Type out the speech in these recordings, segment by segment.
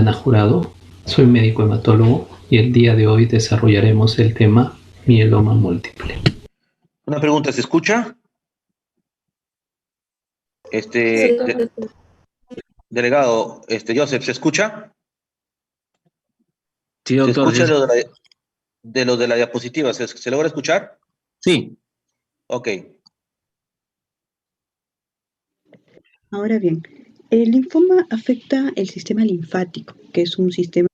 Ana Jurado, soy médico hematólogo y el día de hoy desarrollaremos el tema mieloma múltiple. Una pregunta, ¿se escucha? Delegado, Joseph, ¿se escucha? Sí, ¿Se doctor. escucha lo de la diapositiva? ¿Se logra escuchar? Sí. Ok. Ahora bien, el linfoma afecta el sistema linfático, que es un sistema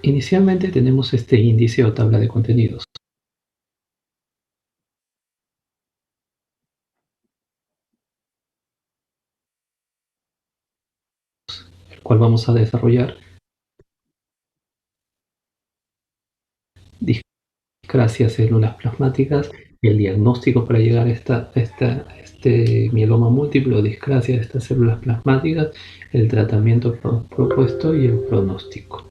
Inicialmente tenemos este índice o tabla de contenidos, el cual vamos a desarrollar discrasia células plasmáticas, el diagnóstico para llegar a este mieloma múltiple o discrasia de estas células plasmáticas, el tratamiento propuesto y el pronóstico.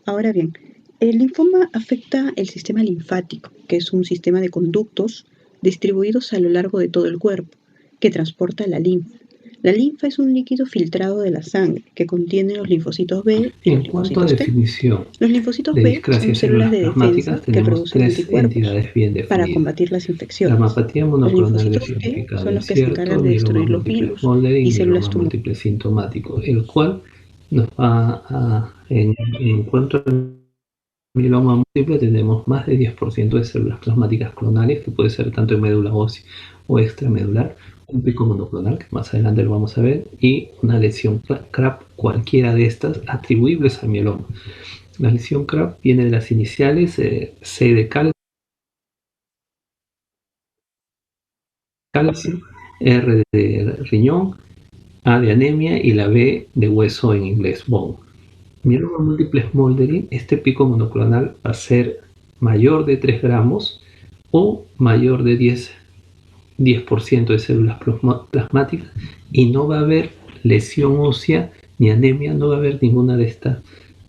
Ahora bien, el linfoma afecta el sistema linfático, que es un sistema de conductos distribuidos a lo largo de todo el cuerpo, que transporta la linfa. La linfa es un líquido filtrado de la sangre que contiene los linfocitos B y los En cuanto a linfocitos T. definición Los linfocitos de B discrasia son de células células de plasmáticas, defensa que tenemos producen tres anticuerpos entidades bien para definidas. combatir las La infecciones. gamapatía Los monoclonal linfocitos T descodificada son de los que se encargan de mieloma destruir los múltiple virus Smoldering y y células mieloma tumorales. múltiple sintomático, el cual nos va en cuanto al mieloma múltiple tenemos más de 10% de células plasmáticas clonales, que puede ser tanto en médula ósea o extramedular, un pico monoclonal, que más adelante lo vamos a ver, y una lesión CRAB, cualquiera de estas atribuibles al mieloma. La lesión CRAB viene de las iniciales C de calcio, R de riñón, A de anemia y la B de hueso en inglés, bone. Mieloma múltiple Smoldering, este pico monoclonal va a ser mayor de 3 gramos o mayor de 10% de células plasmáticas y no va a haber lesión ósea ni anemia, no va a haber ninguna de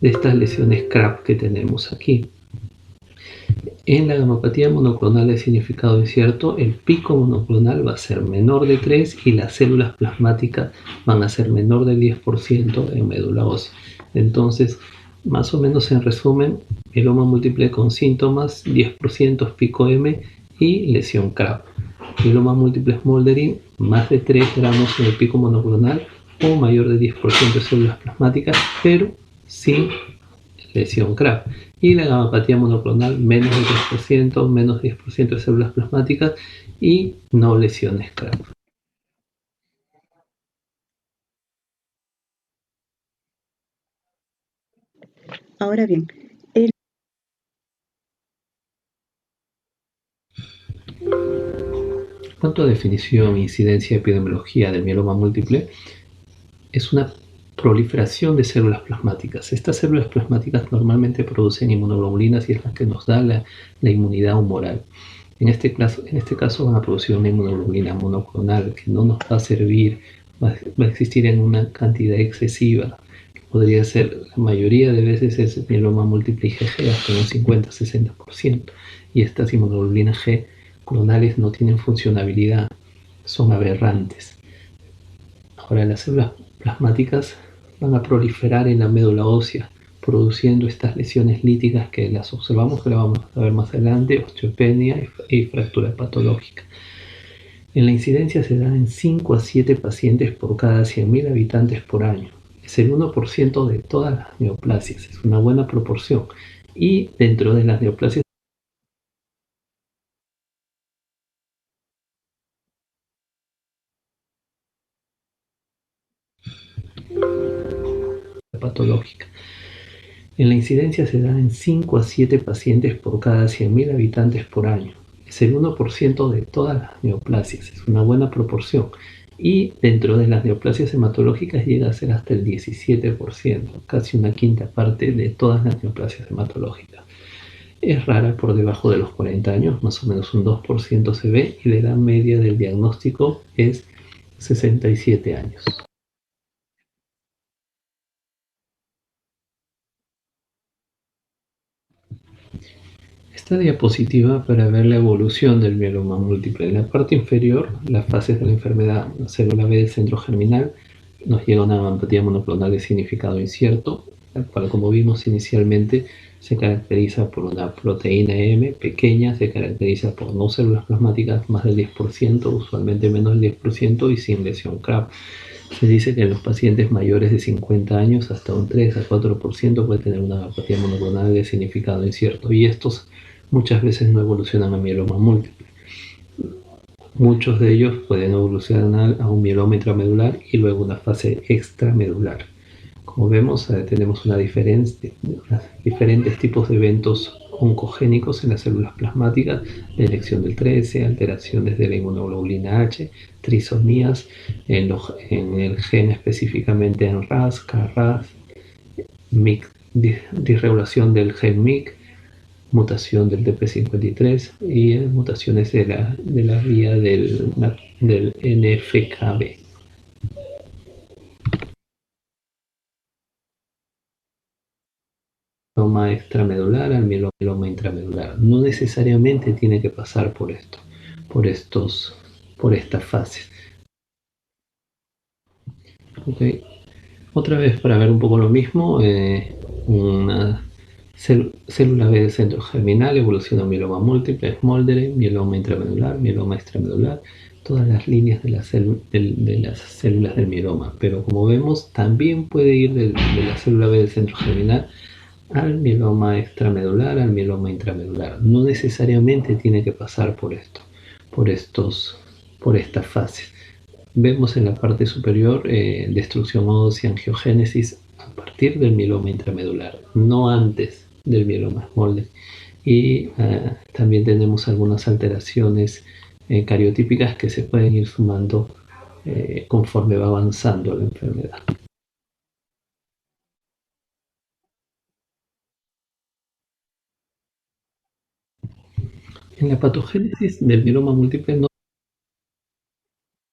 estas lesiones CRAB que tenemos aquí. En la gamapatía monoclonal de significado incierto, el pico monoclonal va a ser menor de 3 y las células plasmáticas van a ser menor del 10% en médula ósea. Entonces, más o menos en resumen, mieloma múltiple con síntomas, 10% pico M y lesión CRAB. Mieloma múltiple Smoldering, más de 3 gramos en el pico monoclonal o mayor de 10% de células plasmáticas, pero sin lesión CRAB. Y la gamapatía monoclonal, menos de 3%, menos 10% de células plasmáticas y no lesiones CRAB. Ahora bien, En cuanto a definición, incidencia y epidemiología del mieloma múltiple, es una proliferación de células plasmáticas. Estas células plasmáticas normalmente producen inmunoglobulinas y es la que nos da la inmunidad humoral. En este caso van a producir una inmunoglobulina monoclonal que no nos va a servir, va a existir en una cantidad excesiva, que podría ser, la mayoría de veces es mieloma múltiple IgG, hasta un 50-60%, y estas inmunoglobulinas G clonales no tienen funcionabilidad, son aberrantes. Ahora, las células plasmáticas van a proliferar en la médula ósea, produciendo estas lesiones líticas que las observamos, que la vamos a ver más adelante, osteopenia y fractura patológica. En la incidencia se da en 5 a 7 pacientes por cada 100.000 habitantes por año. Es el 1% de todas las neoplasias, es una buena proporción. Y dentro de las neoplasias patológica. En la incidencia se da en 5 a 7 pacientes por cada 100.000 habitantes por año. Es el 1% de todas las neoplasias, es una buena proporción. Y dentro de las neoplasias hematológicas llega a ser hasta el 17%, casi una quinta parte de todas las neoplasias hematológicas. Es rara por debajo de los 40 años, más o menos un 2% se ve, y la edad media del diagnóstico es 67 años. Esta diapositiva para ver la evolución del mieloma múltiple. En la parte inferior, las fases de la enfermedad, la célula B del centro germinal, nos llega una mamopatía monoclonal de significado incierto, la cual, como vimos inicialmente, se caracteriza por una proteína M pequeña, se caracteriza por no células plasmáticas más del 10%, usualmente menos del 10% y sin lesión CRAB. Se dice que en los pacientes mayores de 50 años hasta un 3 a 4% puede tener una apatía monoclonal de significado incierto, y estos muchas veces no evolucionan a mieloma múltiple. Muchos de ellos pueden evolucionar a un mieloma intramedular y luego una fase extramedular. Como vemos, tenemos diferentes tipos de eventos oncogénicos en las células plasmáticas, la elección del 13, alteraciones de la inmunoglobulina H, trisomías en el gen específicamente en RAS, KRAS, disregulación del gen MYC, mutación del TP53 y mutaciones de la vía del NFKB. Mieloma extramedular al mieloma intramedular. No necesariamente tiene que pasar por estas fases. Okay. Otra vez, para ver un poco lo mismo, una célula B del centro germinal evoluciona a mieloma múltiple, Smoldering, mieloma intramedular, mieloma extramedular, todas las líneas de las células del mieloma. Pero como vemos, también puede ir de la célula B del centro germinal al mieloma extramedular, al mieloma intramedular. No necesariamente tiene que pasar por estas fases. Vemos en la parte superior destrucción ósea, angiogénesis a partir del mieloma intramedular, no antes del mieloma Smoldering. Y también tenemos algunas alteraciones cariotípicas que se pueden ir sumando conforme va avanzando la enfermedad. En la patogénesis del mieloma múltiple no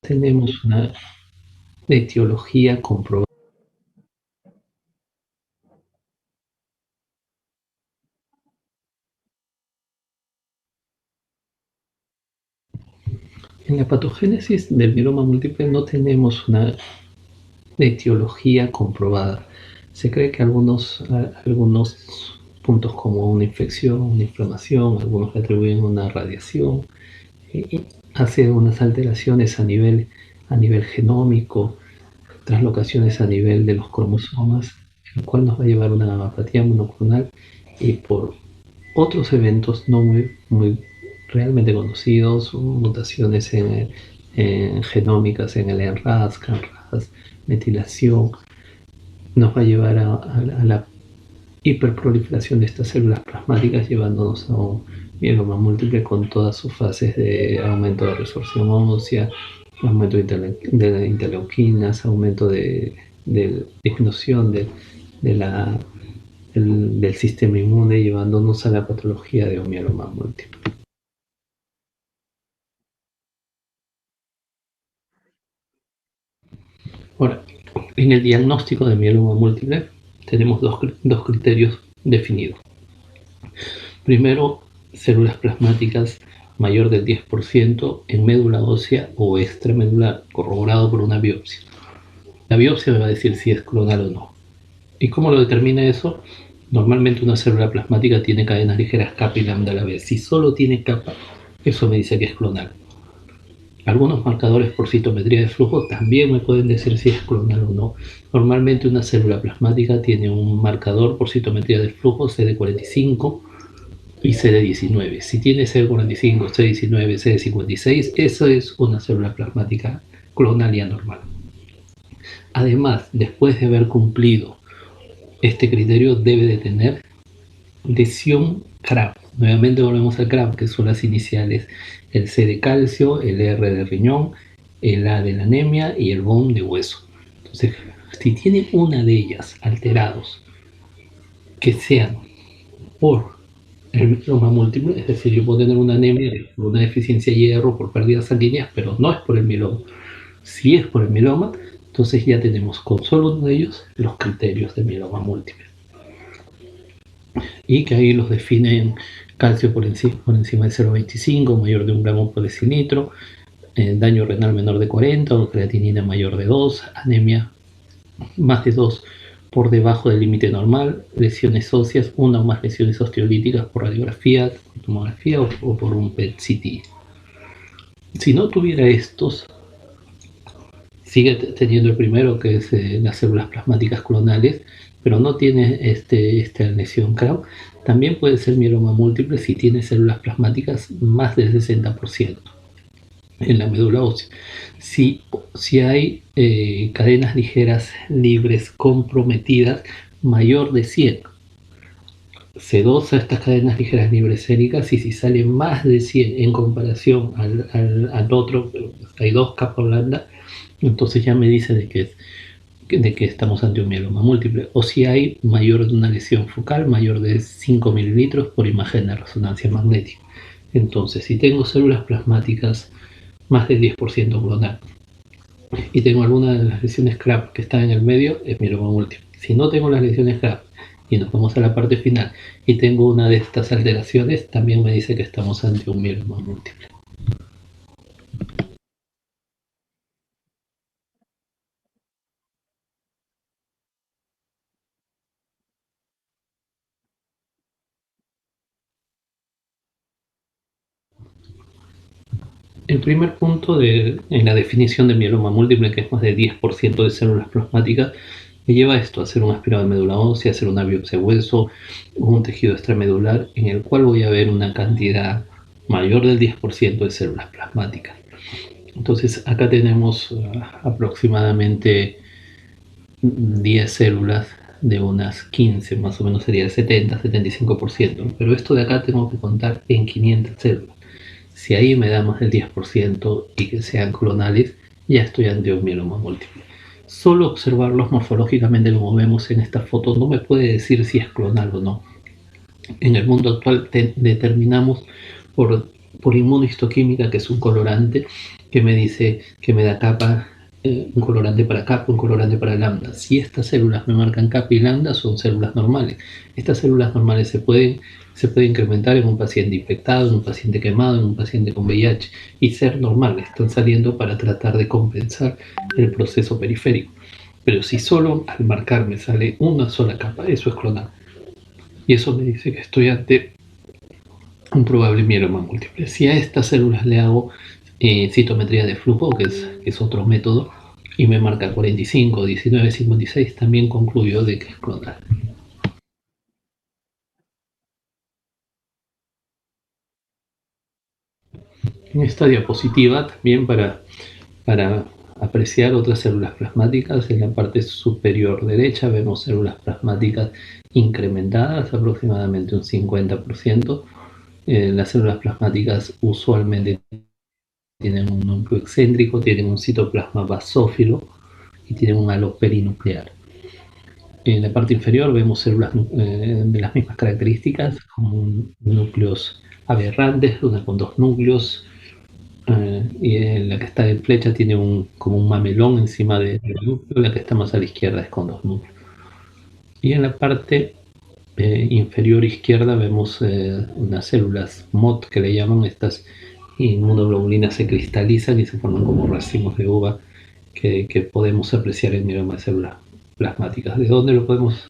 tenemos una etiología comprobada. En la patogénesis del mieloma múltiple no tenemos una etiología comprobada. Se cree que algunos puntos como una infección, una inflamación, algunos le atribuyen una radiación, y hace unas alteraciones a nivel genómico, traslocaciones a nivel de los cromosomas, el cual nos va a llevar a una apatía monoclonal, y por otros eventos no muy realmente conocidos, mutaciones en genómicas en el NRAS, CanRAS, metilación, nos va a llevar a la hiperproliferación de estas células plasmáticas, llevándonos a un mieloma múltiple con todas sus fases de aumento de resorción ósea, aumento de interleuquinas, aumento de disminución del sistema inmune, llevándonos a la patología de un mieloma múltiple. Ahora, en el diagnóstico de mieloma múltiple tenemos dos criterios definidos. Primero, células plasmáticas mayor del 10% en médula ósea o extramedular, corroborado por una biopsia. La biopsia me va a decir si es clonal o no. ¿Y cómo lo determina eso? Normalmente una célula plasmática tiene cadenas ligeras kappa y lambda a la vez. Si solo tiene kappa, eso me dice que es clonal. Algunos marcadores por citometría de flujo también me pueden decir si es clonal o no. Normalmente una célula plasmática tiene un marcador por citometría de flujo CD45 y CD19. Si tiene CD45, CD19, CD56, eso es una célula plasmática clonal y anormal. Además, después de haber cumplido este criterio, debe de tener lesión CRAB. Nuevamente volvemos al CRAB, que son las iniciales, el C de calcio, el R de riñón, el A de la anemia y el BOM de hueso. Entonces, si tiene una de ellas alterados, que sean por el mieloma múltiple, es decir, yo puedo tener una anemia por una deficiencia de hierro, por pérdidas sanguíneas, pero no es por el mieloma. Si es por el mieloma, entonces ya tenemos con solo uno de ellos los criterios de mieloma múltiple. y que ahí los definen calcio por encima de 0,25, mayor de 1 gramo por decilitro, daño renal menor de 40 o creatinina mayor de 2, anemia más de 2 por debajo del límite normal, lesiones óseas, una o más lesiones osteolíticas por radiografía, tomografía o por un PET-CT. Si no tuviera estos, sigue teniendo el primero, que es las células plasmáticas clonales, pero no tiene esta lesión CRAB. También puede ser mieloma múltiple si tiene células plasmáticas más del 60% en la médula ósea. Si hay cadenas ligeras libres comprometidas mayor de 100, se dosa estas cadenas ligeras libres séricas, y si sale más de 100 en comparación al otro, hay 2 capas blandas, entonces ya me dice de que estamos ante un mieloma múltiple, o si hay mayor de una lesión focal mayor de 5 mililitros por imagen de resonancia magnética. Entonces, si tengo células plasmáticas más del 10% clonal y tengo alguna de las lesiones CRAB que están en el medio, es mieloma múltiple. Si no tengo las lesiones CRAB y nos vamos a la parte final y tengo una de estas alteraciones, también me dice que estamos ante un mieloma múltiple. El primer punto en la definición de mieloma múltiple, que es más del 10% de células plasmáticas, me lleva a esto, a hacer un aspirado de médula ósea, hacer una biopsia de hueso o un tejido extramedular en el cual voy a ver una cantidad mayor del 10% de células plasmáticas. Entonces acá tenemos aproximadamente 10 células de unas 15, más o menos sería el 70-75%, pero esto de acá tengo que contar en 500 células. Si ahí me da más del 10% y que sean clonales, ya estoy ante un mieloma múltiple. Solo observarlos morfológicamente, como vemos en esta foto, no me puede decir si es clonal o no. En el mundo actual determinamos por inmunohistoquímica, que es un colorante, que me dice que me da capa, un colorante para capa, un colorante para lambda. Si estas células me marcan capa y lambda, son células normales. Estas células normales se pueden incrementar en un paciente infectado, en un paciente quemado, en un paciente con VIH, y ser normales. Están saliendo para tratar de compensar el proceso periférico. Pero si solo al marcar me sale una sola capa, eso es clonal. Y eso me dice que estoy ante un probable mieloma múltiple. Si a estas células le hago citometría de flujo, que es otro método, y me marca 45, 19, 56, también concluyo de que es clonal. En esta diapositiva, también para apreciar otras células plasmáticas, en la parte superior derecha vemos células plasmáticas incrementadas, aproximadamente un 50%. Las células plasmáticas usualmente tienen un núcleo excéntrico, tienen un citoplasma basófilo y tienen un halo perinuclear. En la parte inferior vemos células de las mismas características, con núcleos aberrantes, una con 2 núcleos, y en la que está en flecha tiene como un mamelón encima del núcleo, la que está más a la izquierda es con 2 núcleos. Y en la parte inferior izquierda vemos unas células MOT, que le llaman. Estas inmunoglobulinas se cristalizan y se forman como racimos de uva que podemos apreciar en mieloma de células plasmáticas. ¿De dónde lo podemos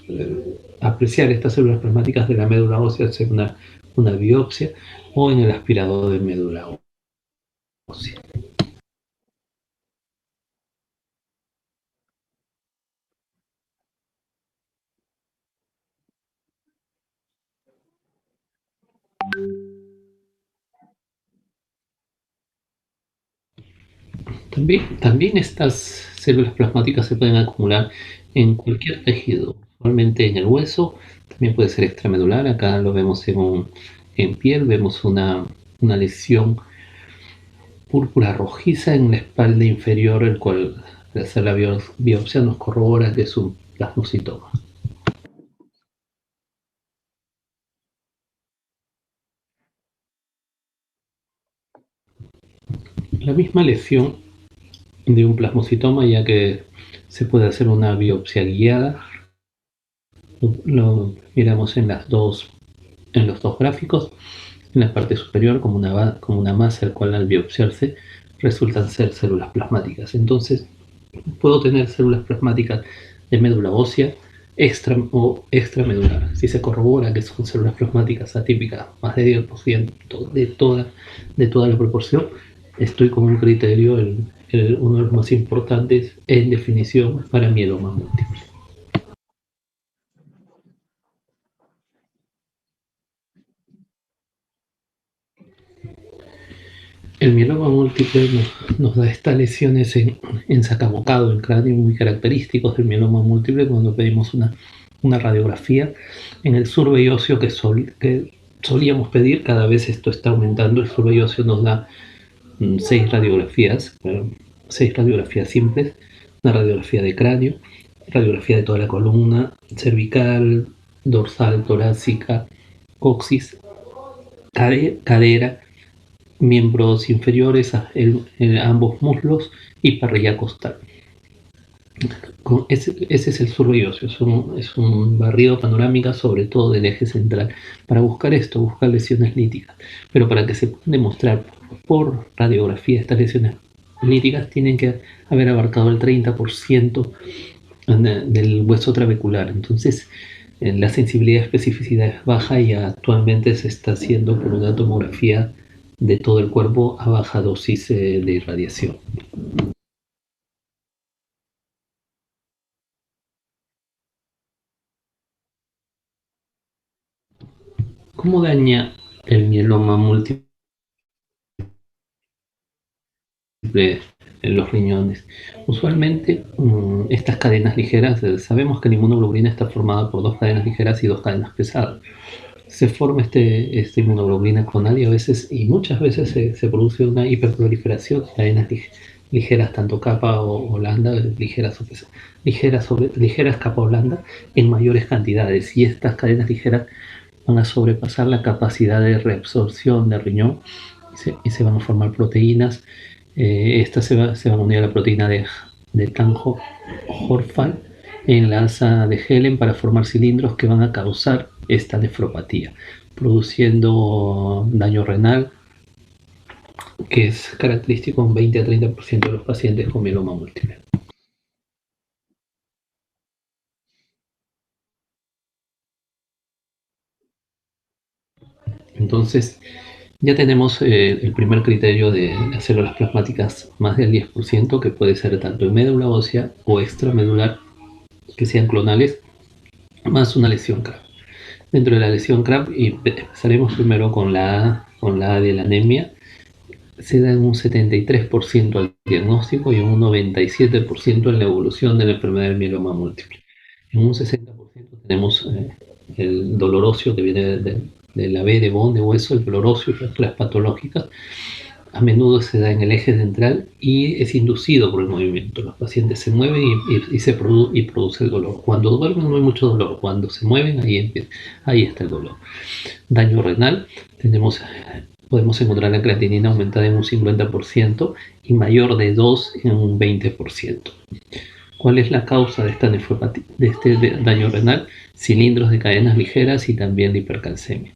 apreciar estas células plasmáticas? De la médula ósea, hacer una biopsia, o en el aspirado de médula ósea. También estas células plasmáticas se pueden acumular en cualquier tejido, usualmente en el hueso, también puede ser extramedular. Acá lo vemos en piel, vemos una lesión púrpura rojiza en la espalda inferior, el cual al hacer la biopsia nos corrobora que es un plasmocitoma. La misma lesión de un plasmocitoma, ya que se puede hacer una biopsia guiada Lo miramos en los dos gráficos. En la parte superior, como una masa, el cual al biopsiarse resultan ser células plasmáticas. Entonces, puedo tener células plasmáticas de médula ósea extra o extramedular. Si se corrobora que son células plasmáticas atípicas, más de 10% de toda la proporción, estoy con un criterio, uno de los más importantes en definición para mieloma múltiple. El mieloma múltiple nos da estas lesiones en sacabocado, en cráneo, muy característicos del mieloma múltiple cuando pedimos una radiografía. En el survey óseo que solíamos pedir, cada vez esto está aumentando, el survey óseo nos da 6 radiografías simples, una radiografía de cráneo, radiografía de toda la columna, cervical, dorsal, torácica, coxis, cadera, miembros inferiores, ambos muslos y parrilla costal. Ese es el survey óseo, es un barrido panorámica sobre todo del eje central para buscar lesiones líticas, pero para que se puedan demostrar por radiografía estas lesiones líticas tienen que haber abarcado el 30% del hueso trabecular. Entonces la sensibilidad y especificidad es baja y actualmente se está haciendo por una tomografía de todo el cuerpo a baja dosis de irradiación. ¿Cómo daña el mieloma múltiple en los riñones? Usualmente estas cadenas ligeras, sabemos que la inmunoglobulina está formada por 2 cadenas ligeras y 2 cadenas pesadas. Se forma esta inmunoglobulina clonal y muchas veces se produce una hiperproliferación de cadenas ligeras, tanto capa o lambda, ligeras capa o lambda, en mayores cantidades, y estas cadenas ligeras van a sobrepasar la capacidad de reabsorción del riñón y se van a formar proteínas. Estas se van a unir a la proteína de Tangho-Horfal en la asa de Helen para formar cilindros que van a causar esta nefropatía, produciendo daño renal, que es característico en 20 a 30% de los pacientes con mieloma múltiple. Entonces, ya tenemos el primer criterio de las células plasmáticas más del 10%, que puede ser tanto en médula ósea o extramedular, que sean clonales, más una lesión CRAB. Dentro de la lesión CRAB, y empezaremos primero con la A de la anemia, se da en un 73% al diagnóstico y en un 97% en la evolución de la enfermedad del mieloma múltiple. En un 60% tenemos el dolor óseo que viene de la B de bone, de hueso, el dolor óseo y fracturas patológicas. A menudo se da en el eje central y es inducido por el movimiento. Los pacientes se mueven y produce el dolor. Cuando duermen no hay mucho dolor, cuando se mueven ahí está el dolor. Daño renal, podemos encontrar la creatinina aumentada en un 50% y mayor de 2 en un 20%. ¿Cuál es la causa de esta nefropatía, de este daño renal? Cilindros de cadenas ligeras y también la hipercalcemia.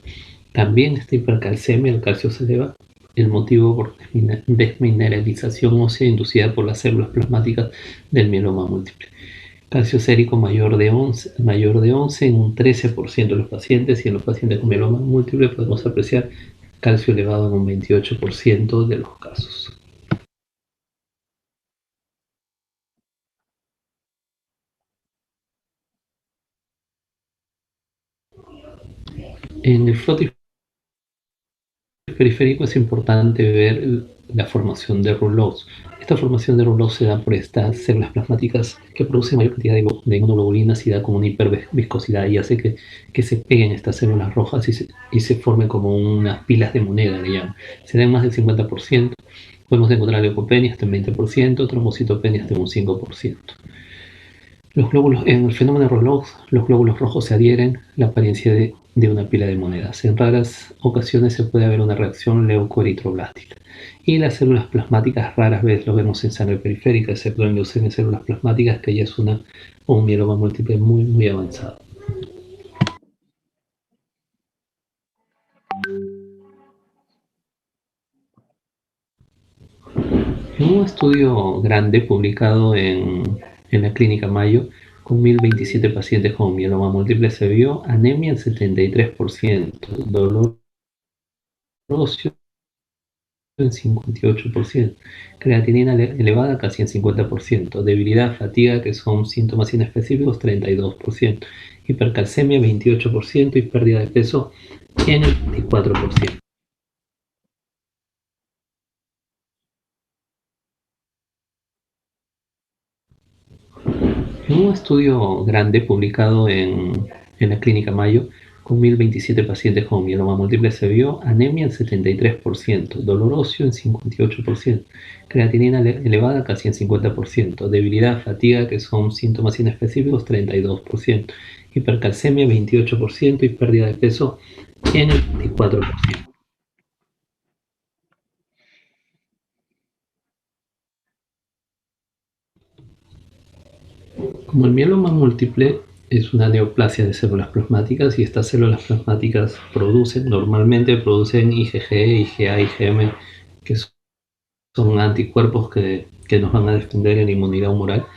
También esta hipercalcemia, el calcio se eleva, el motivo por desmineralización ósea inducida por las células plasmáticas del mieloma múltiple. Calcio sérico mayor de 11 en un 13% de los pacientes, y en los pacientes con mieloma múltiple podemos apreciar calcio elevado en un 28% de los casos. En el frotis periférico es importante ver la formación de rouleaux. Esta formación de rouleaux se da por estas células plasmáticas que producen mayor cantidad de inmunoglobulinas y da como una hiperviscosidad y hace que se peguen estas células rojas y se formen como unas pilas de moneda, le llaman. Se da en más del 50%. Podemos encontrar leucopenia hasta en 20%, trombocitopenia hasta en un 5%. En el fenómeno de Rouleaux, los glóbulos rojos se adhieren a la apariencia de una pila de monedas. En raras ocasiones se puede ver una reacción leucoeritroblástica. Y las células plasmáticas raras veces lo vemos en sangre periférica, excepto en leucemia células plasmáticas, que ya es un mieloma múltiple muy, muy avanzado. un estudio grande publicado en la Clínica Mayo, con 1027 pacientes con mieloma múltiple, se vio anemia al 73%, dolor óseo en 58%, creatinina elevada casi en 50%, debilidad, fatiga, que son síntomas inespecíficos, 32%, hipercalcemia 28% y pérdida de peso en el 24%. En un estudio grande publicado en la Clínica Mayo, con 1027 pacientes con mieloma múltiple, se vio anemia al 73%, dolor óseo en 58%, creatinina elevada casi en 50%, debilidad, fatiga, que son síntomas inespecíficos, 32%, hipercalcemia 28% y pérdida de peso en el 24%. Como el mieloma múltiple es una neoplasia de células plasmáticas y estas células plasmáticas normalmente producen IgG, IgA, IgM, que son anticuerpos que nos van a defender en la inmunidad humoral.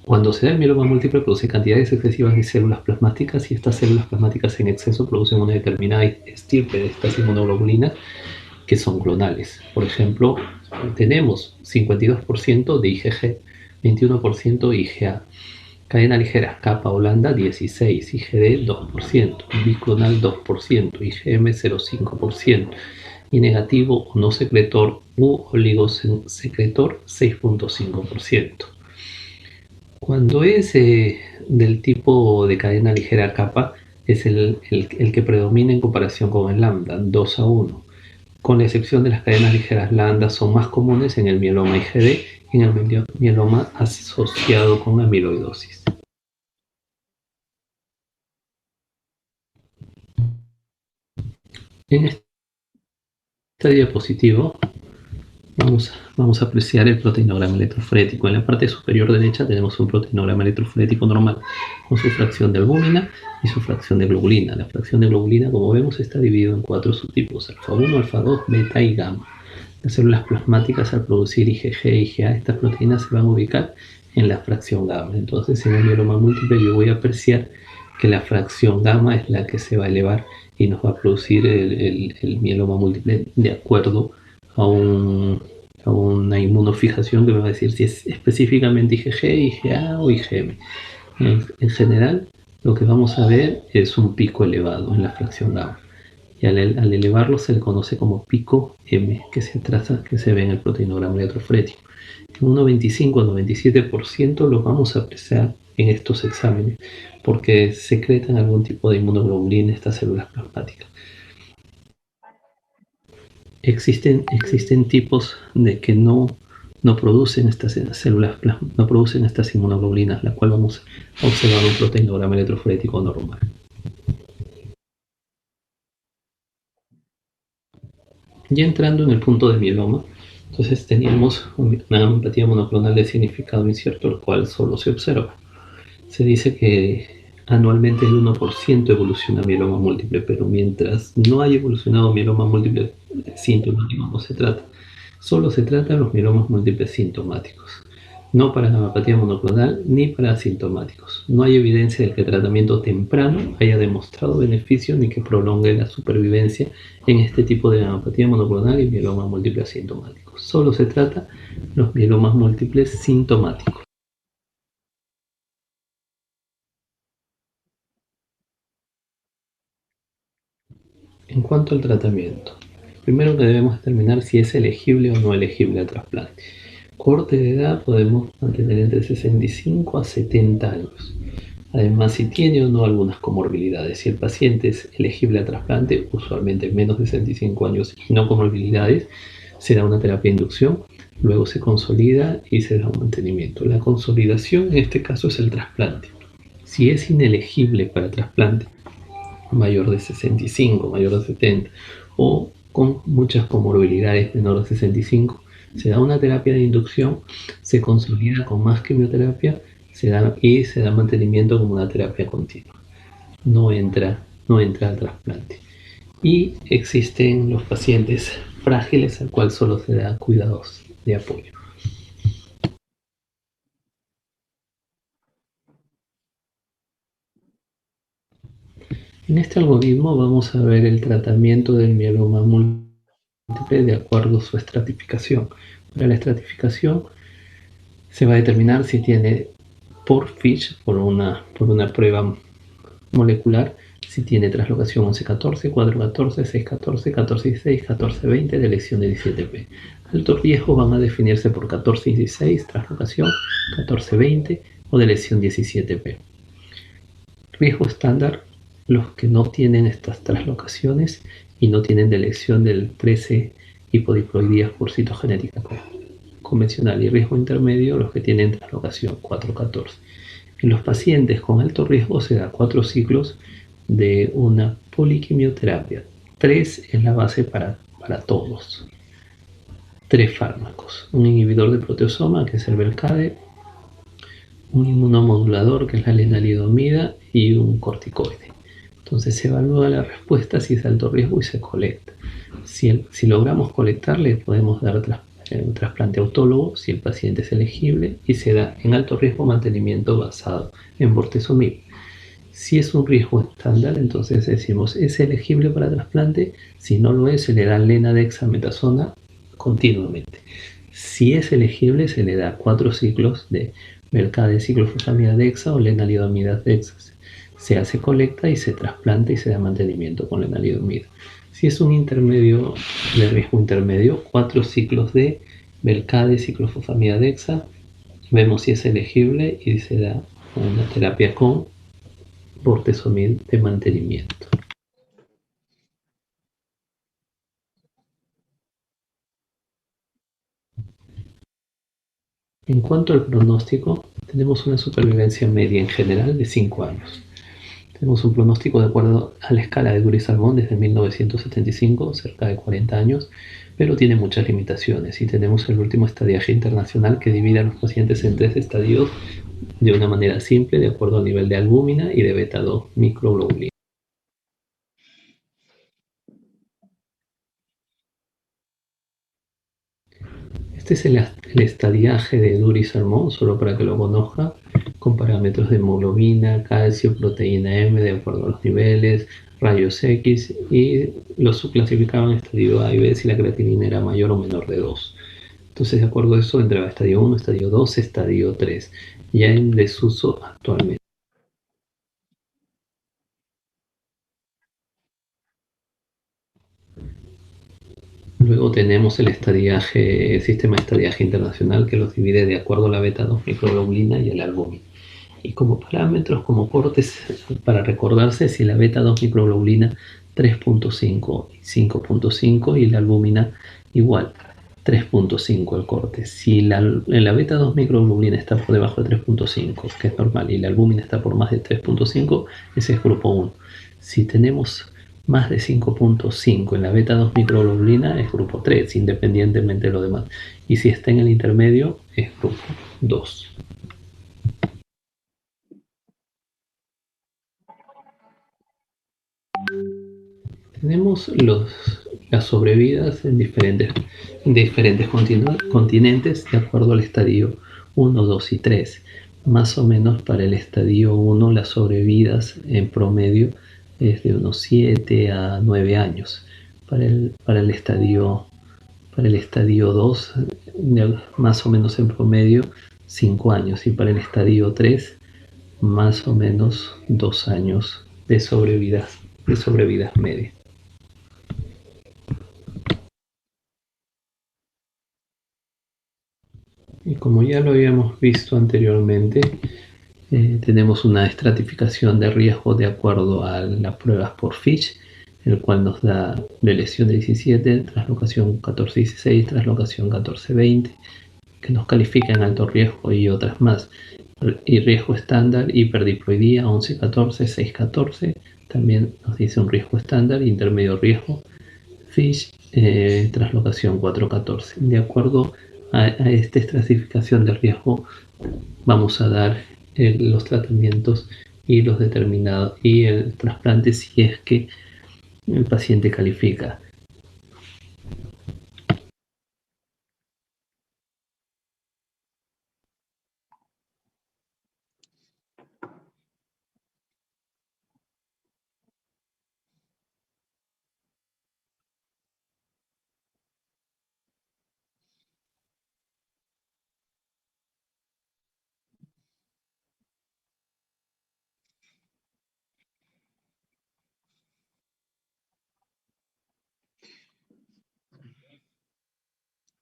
Cuando se da el mieloma múltiple produce cantidades excesivas de células plasmáticas y estas células plasmáticas en exceso producen una determinada estirpe de estas inmunoglobulinas que son clonales. Por ejemplo, tenemos 52% de IgG, 21% IgA, cadena ligera, capa holanda 16, IgD 2%, biclonal 2%, IgM 0,5% y negativo o no secretor u oligosecretor 6,5%. Cuando es del tipo de cadena ligera capa, es el que predomina en comparación con el lambda, 2:1. Con la excepción de las cadenas ligeras lambda, son más comunes en el mieloma IgD y en el mieloma asociado con amiloidosis. En esta diapositiva vamos a apreciar el proteinograma electrofórico. En la parte superior derecha tenemos un proteinograma electrofórico normal con su fracción de albúmina y su fracción de globulina. La fracción de globulina, como vemos, está dividida en 4 subtipos: alfa 1, alfa 2, beta y gamma. Las células plasmáticas, al producir IgG e IgA, estas proteínas se van a ubicar en la fracción gamma. Entonces, en el mieloma múltiple yo voy a apreciar que la fracción gamma es la que se va a elevar y nos va a producir el mieloma múltiple de acuerdo a una inmunofijación que me va a decir si es específicamente IgG, IgA o IgM. En general, lo que vamos a ver es un pico elevado en la fracción gamma. Y al elevarlo se le conoce como pico M, que se ve en el proteinograma electrofórico. Un 95 al 97% lo vamos a apreciar en estos exámenes porque secretan algún tipo de inmunoglobulina estas células plasmáticas. Existen tipos de que no producen estas células no producen estas inmunoglobulinas, la cual vamos a observar un proteinograma electrofórico normal. Ya entrando en el punto de mieloma, entonces teníamos una gamapatía monoclonal de significado incierto, el cual solo se observa. Se dice que anualmente el 1% evoluciona mieloma múltiple, pero mientras no haya evolucionado mieloma múltiple sintomático no se trata. Solo se trata de los mielomas múltiples sintomáticos, no para gamapatía monoclonal ni para asintomáticos. No hay evidencia de que el tratamiento temprano haya demostrado beneficio ni que prolongue la supervivencia en este tipo de gamapatía monoclonal y mieloma múltiple asintomáticos. Solo se trata de los mielomas múltiples sintomáticos. En cuanto al tratamiento, primero que debemos determinar si es elegible o no elegible al trasplante. Corte de edad podemos mantener entre 65 a 70 años. Además, si tiene o no algunas comorbilidades. Si el paciente es elegible al trasplante, usualmente menos de 65 años y no comorbilidades, se da una terapia de inducción, luego se consolida y se da un mantenimiento. La consolidación en este caso es el trasplante. Si es inelegible para trasplante, mayor de 65, mayor de 70 o con muchas comorbilidades menor de 65, se da una terapia de inducción, se consolida con más quimioterapia se da mantenimiento como una terapia continua. No entra al trasplante. Y existen los pacientes frágiles al cual solo se da cuidados de apoyo. En este algoritmo vamos a ver el tratamiento del mieloma múltiple de acuerdo a su estratificación. Para la estratificación se va a determinar si tiene por FISH, por una prueba molecular, si tiene translocación 11-14, 4-14, 6-14, 14-16, 14-20 de elección de 17P. Alto riesgo van a definirse por 14-16, translocación, 14-20 o de elección 17P. Riesgo estándar, los que no tienen estas translocaciones y no tienen de elección del 13 hipodiploidías por citogenética convencional, y riesgo intermedio, los que tienen translocación 4-14. En los pacientes con alto riesgo se da 4 ciclos de una poliquimioterapia. 3 es la base para todos. 3 fármacos. Un inhibidor de proteasoma, que es el Velcade, un inmunomodulador, que es la lenalidomida, y un corticoide. Entonces se evalúa la respuesta si es de alto riesgo y se colecta. Si logramos colectarle, podemos dar un trasplante autólogo si el paciente es elegible, y se da en alto riesgo mantenimiento basado en bortezomib. Si es un riesgo estándar, entonces decimos, ¿es elegible para trasplante? Si no lo es, se le da lenadexametasona continuamente. Si es elegible, se le da 4 ciclos de Velcade, ciclofosfamida dexa o lenalidomida dexa. Se hace colecta y se trasplanta y se da mantenimiento con lenalidomida. Si es un intermedio, de riesgo intermedio, 4 ciclos de Velcade, ciclofosfamida dexa. Vemos si es elegible y se da una terapia con bortezomib de mantenimiento. En cuanto al pronóstico, tenemos una supervivencia media en general de 5 años. Tenemos un pronóstico de acuerdo a la escala de Dury-Salmón desde 1975, cerca de 40 años, pero tiene muchas limitaciones. Y tenemos el último estadiaje internacional que divide a los pacientes en 3 estadios de una manera simple, de acuerdo al nivel de albúmina y de beta-2 microglobulina. Este es el estadiaje de Dury-Salmón, solo para que lo conozca, con parámetros de hemoglobina, calcio, proteína M, de acuerdo a los niveles, rayos X, y los subclasificaban en estadio A y B si la creatinina era mayor o menor de 2. Entonces, de acuerdo a eso, entraba estadio 1, estadio 2, estadio 3, ya en desuso actualmente. Luego tenemos el sistema de estadiaje internacional, que los divide de acuerdo a la beta-2 microglobulina y el albúmina. Y como parámetros, como cortes, para recordarse, si la beta-2 microglobulina 3.5 y 5.5 y la albúmina igual, 3.5 el corte. Si la beta-2 microglobulina está por debajo de 3.5, que es normal, y la albúmina está por más de 3.5, ese es grupo 1. Si tenemos más de 5.5 en la beta-2 microglobulina, es grupo 3, independientemente de lo demás. Y si está en el intermedio, es grupo 2. Tenemos las sobrevidas en diferentes continentes de acuerdo al estadio 1, 2 y 3. Más o menos para el estadio 1 las sobrevidas en promedio es de unos 7 a 9 años. Para el estadio 2 más o menos en promedio 5 años, y para el estadio 3 más o menos 2 años de sobrevidas medias. Y como ya lo habíamos visto anteriormente, tenemos una estratificación de riesgo de acuerdo a las pruebas por Fitch, el cual nos da de lesión de 17, translocación 14-16, translocación 14-20, que nos califica en alto riesgo, y otras más. Y riesgo estándar, hiperdiploidía 11-14, 6-14, también nos dice un riesgo estándar, intermedio riesgo, Fitch, translocación 4-14. De acuerdo a esta estratificación de riesgo, vamos a dar los tratamientos y los determinados y el trasplante si es que el paciente califica.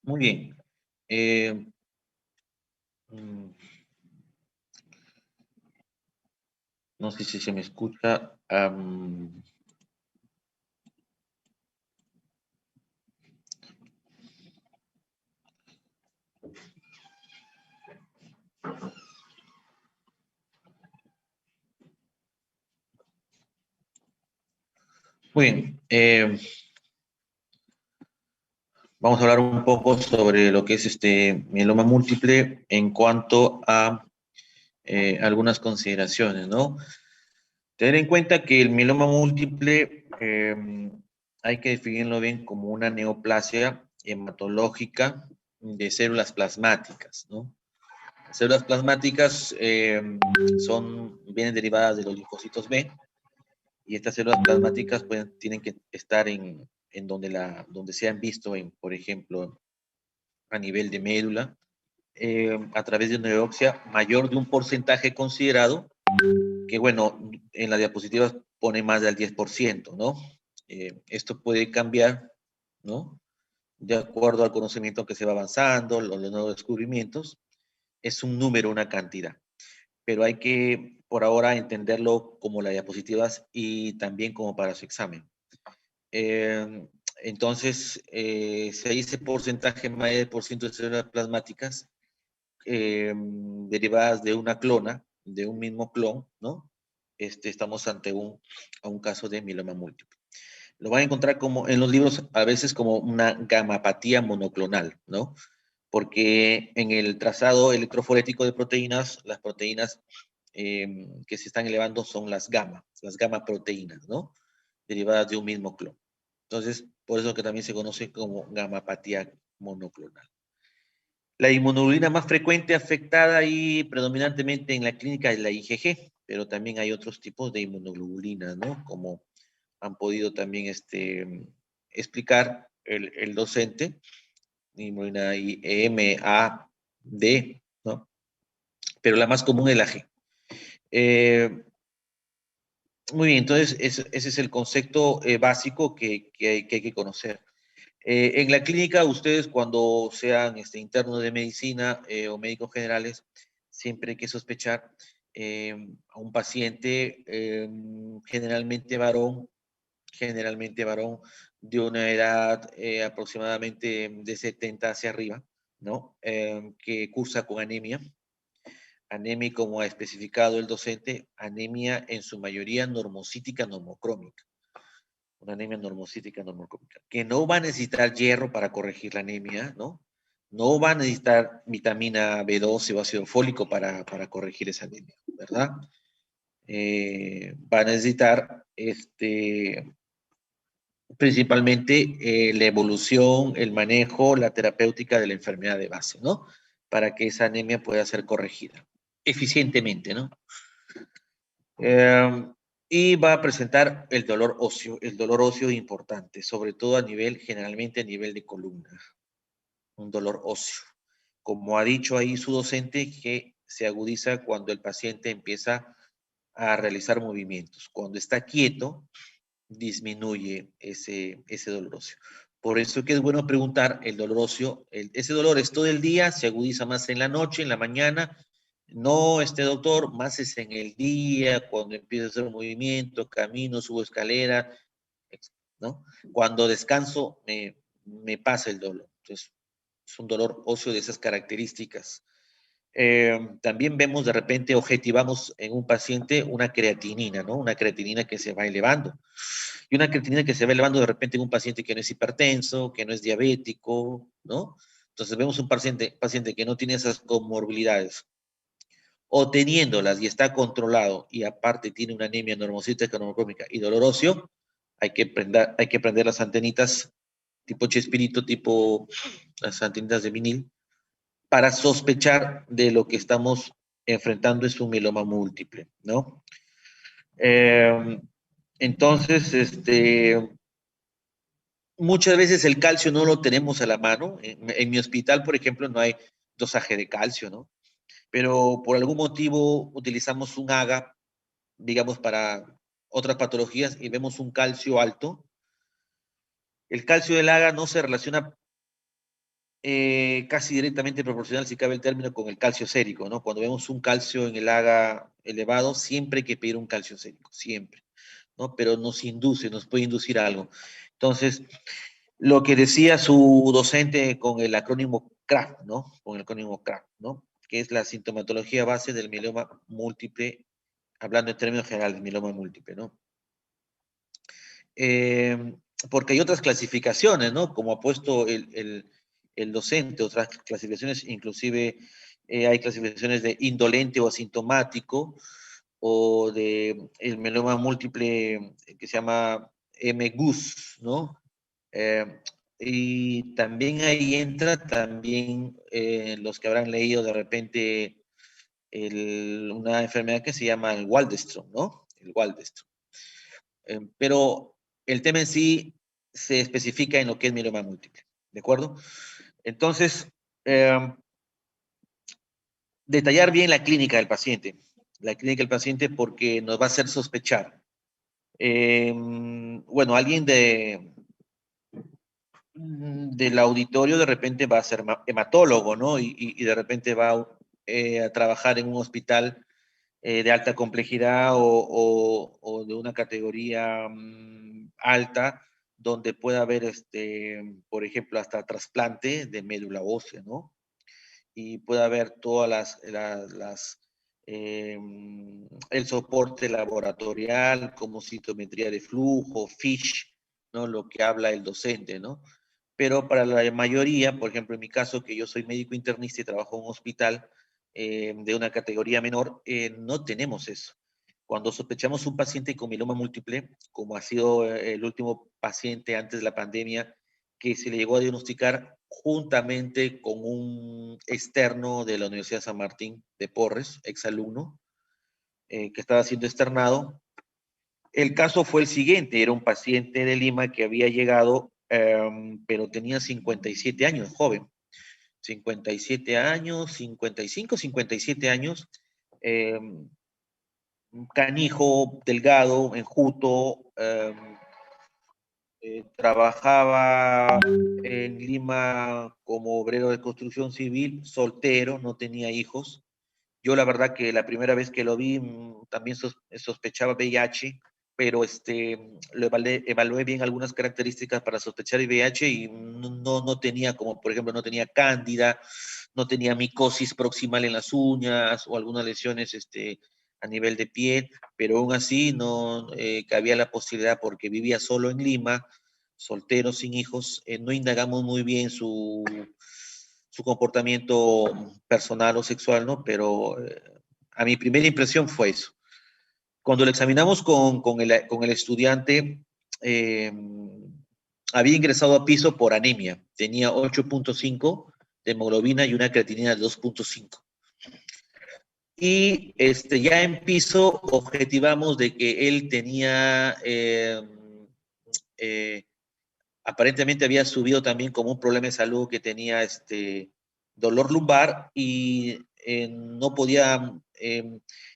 Muy bien. Eh, mm, no sé si se me escucha. Muy bien. Vamos a hablar un poco sobre lo que es este mieloma múltiple en cuanto a algunas consideraciones, ¿no? Tener en cuenta que el mieloma múltiple hay que definirlo bien como una neoplasia hematológica de células plasmáticas, ¿no? Las células plasmáticas vienen derivadas de los linfocitos B y estas células plasmáticas tienen que estar en donde se han visto, por ejemplo, a nivel de médula, a través de una biopsia mayor de un porcentaje considerado, que bueno, en las diapositivas pone más del 10%, ¿no? Esto puede cambiar, ¿no? De acuerdo al conocimiento que se va avanzando, los nuevos descubrimientos, es un número, una cantidad. Pero hay que, por ahora, entenderlo como las diapositivas y también como para su examen. Entonces, si hay ese porcentaje, más del porcentaje de células plasmáticas derivadas de una clona, de un mismo clon, ¿no? Estamos ante un caso de mieloma múltiple. Lo van a encontrar como en los libros a veces como una gamapatía monoclonal, ¿no? Porque en el trazado electroforético de proteínas, las proteínas que se están elevando son las gamma proteínas, ¿no? Derivadas de un mismo clon. Entonces, por eso que también se conoce como gamapatía monoclonal. La inmunoglobulina más frecuente afectada y predominantemente en la clínica es la IgG, pero también hay otros tipos de inmunoglobulinas, ¿no? Como han podido también explicar el docente, inmunoglobulina M, A, D, ¿no? Pero la más común es la G. Muy bien, entonces ese es el concepto básico que hay que conocer. En la clínica, ustedes cuando sean internos de medicina o médicos generales, siempre hay que sospechar a un paciente generalmente varón de una edad aproximadamente de 70 hacia arriba, ¿no? Que cursa con anemia. Anemia, como ha especificado el docente, anemia en su mayoría normocítica normocrómica. Una anemia normocítica normocrómica, que no va a necesitar hierro para corregir la anemia, ¿no? No va a necesitar vitamina B12 o ácido fólico para corregir esa anemia, ¿verdad? Va a necesitar principalmente la evolución, el manejo, la terapéutica de la enfermedad de base, ¿no? Para que esa anemia pueda ser corregida eficientemente, ¿no? Y va a presentar el dolor óseo importante, sobre todo generalmente a nivel de columna, un dolor óseo. Como ha dicho ahí su docente, que se agudiza cuando el paciente empieza a realizar movimientos. Cuando está quieto, disminuye ese dolor óseo. Por eso que es bueno preguntar el dolor óseo. Ese dolor es todo el día, se agudiza más en la noche, en la mañana. No, doctor, más es en el día, cuando empiezo a hacer un movimiento, camino, subo escalera, ¿no? Cuando descanso, me pasa el dolor. Entonces, es un dolor óseo de esas características. También vemos de repente, objetivamos en un paciente una creatinina, ¿no? Una creatinina que se va elevando. Y una creatinina que se va elevando de repente en un paciente que no es hipertenso, que no es diabético, ¿no? Entonces vemos un paciente que no tiene esas comorbilidades o teniéndolas y está controlado y aparte tiene una anemia normocítica normocrómica y dolor óseo, hay que prender las antenitas tipo Chespirito, tipo las antenitas de vinil, para sospechar de lo que estamos enfrentando es un mieloma múltiple, ¿no? Entonces, muchas veces el calcio no lo tenemos a la mano. En mi hospital, por ejemplo, no hay dosaje de calcio, ¿no? Pero por algún motivo utilizamos un AGA, digamos, para otras patologías y vemos un calcio alto. El calcio del AGA no se relaciona casi directamente proporcional, si cabe el término, con el calcio sérico, ¿no? Cuando vemos un calcio en el AGA elevado, siempre hay que pedir un calcio sérico, siempre, ¿no? Pero nos puede inducir a algo. Entonces, lo que decía su docente con el acrónimo CRAF, ¿no? Con el acrónimo CRAF, ¿no? Que es la sintomatología base del mieloma múltiple, hablando en términos generales, mieloma múltiple, ¿no? Porque hay otras clasificaciones, ¿no? Como ha puesto el docente, otras clasificaciones, inclusive hay clasificaciones de indolente o asintomático, o de el mieloma múltiple que se llama MGUS, ¿no? Eh, y también ahí entra también los que habrán leído de repente una enfermedad que se llama el Waldenström, ¿no? El Waldenström. Pero el tema en sí se especifica en lo que es mieloma múltiple, ¿de acuerdo? Entonces, detallar bien la clínica del paciente, porque nos va a hacer sospechar. Bueno, alguien del auditorio de repente va a ser hematólogo, ¿no? Y de repente va a trabajar en un hospital de alta complejidad o de una categoría alta, donde pueda haber, por ejemplo, hasta trasplante de médula ósea, ¿no? Y puede haber todas el soporte laboratorial, como citometría de flujo, FISH, ¿no? Lo que habla el docente, ¿no? Pero para la mayoría, por ejemplo, en mi caso, que yo soy médico internista y trabajo en un hospital de una categoría menor, no tenemos eso. Cuando sospechamos un paciente con mieloma múltiple, como ha sido el último paciente antes de la pandemia, que se le llegó a diagnosticar juntamente con un externo de la Universidad de San Martín de Porres, exalumno, que estaba siendo externado. El caso fue el siguiente, era un paciente de Lima que había llegado, pero tenía 57 años, joven. 57 años, 55, 57 años, canijo, delgado, enjuto, trabajaba en Lima como obrero de construcción civil, soltero, no tenía hijos. Yo la verdad que la primera vez que lo vi también sospechaba VIH, pero evalué bien algunas características para sospechar el VIH y no tenía, como por ejemplo, no tenía cándida, no tenía micosis proximal en las uñas o algunas lesiones a nivel de piel, pero aún así no cabía la posibilidad porque vivía solo en Lima, soltero, sin hijos, no indagamos muy bien su comportamiento personal o sexual, ¿no? Pero a mi primera impresión fue eso. Cuando lo examinamos con el estudiante, eh, había ingresado a piso por anemia. Tenía 8.5 de hemoglobina y una creatinina de 2.5. Y ya en piso objetivamos de que él tenía, aparentemente había subido también como un problema de salud que tenía dolor lumbar y no podía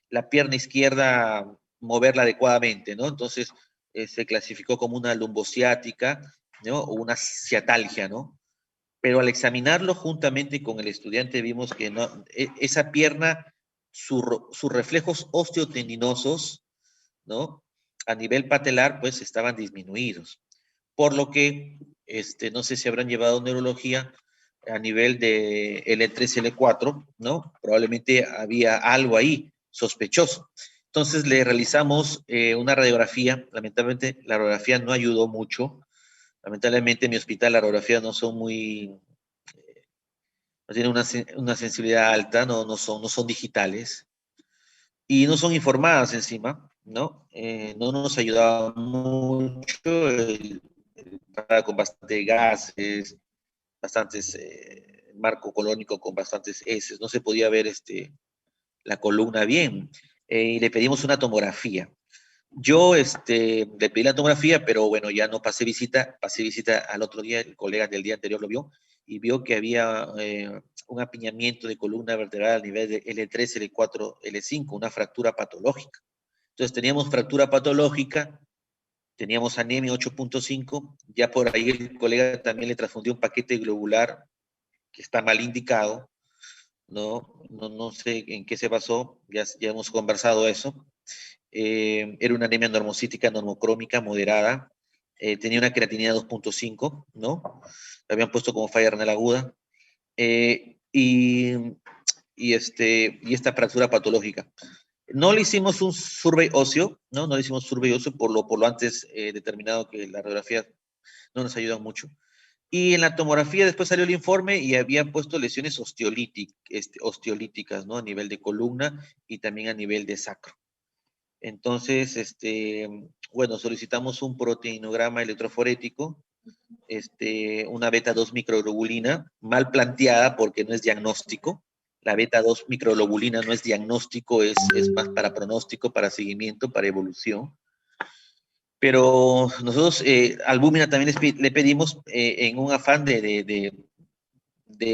la pierna izquierda moverla adecuadamente, ¿no? Entonces se clasificó como una lumbociática, ¿no? O una ciatalgia, ¿no? Pero al examinarlo juntamente con el estudiante vimos que no, esa pierna, sus reflejos osteotendinosos, ¿no? A nivel patelar, pues estaban disminuidos. Por lo que, no sé si habrán llevado neurología a nivel de L3, L4, ¿no? Probablemente había algo ahí sospechoso. Entonces le realizamos una radiografía. Lamentablemente la radiografía no ayudó mucho. Lamentablemente en mi hospital las radiografías no son muy, no tienen una sensibilidad alta, no son digitales y no son informadas encima, ¿no? No nos ayudaba mucho, con bastantes gases, bastantes marco colónico con bastantes S, no se podía ver la columna bien, y le pedimos una tomografía. Yo le pedí la tomografía, pero bueno, ya no pasé visita al otro día, el colega del día anterior lo vio, y vio que había un apiñamiento de columna vertebral a nivel de L3, L4, L5, una fractura patológica. Entonces teníamos fractura patológica, teníamos anemia 8.5, ya por ahí el colega también le transfundió un paquete globular que está mal indicado, ¿no? No sé en qué se basó, ya hemos conversado eso. Era una anemia normocítica, normocrómica, moderada, tenía una creatinina 2.5, ¿no? La habían puesto como falla renal aguda, y esta fractura patológica. No le hicimos un survey óseo, ¿no? No le hicimos survey óseo por lo antes determinado que la radiografía no nos ayuda mucho. Y en la tomografía después salió el informe y habían puesto lesiones osteolíticas, ¿no? A nivel de columna y también a nivel de sacro. Entonces, bueno, solicitamos un proteinograma electroforético, una beta-2 microglobulina, mal planteada porque no es diagnóstico. La beta-2 microglobulina no es diagnóstico, es más para pronóstico, para seguimiento, para evolución. Pero nosotros, albúmina también le pedimos en un afán de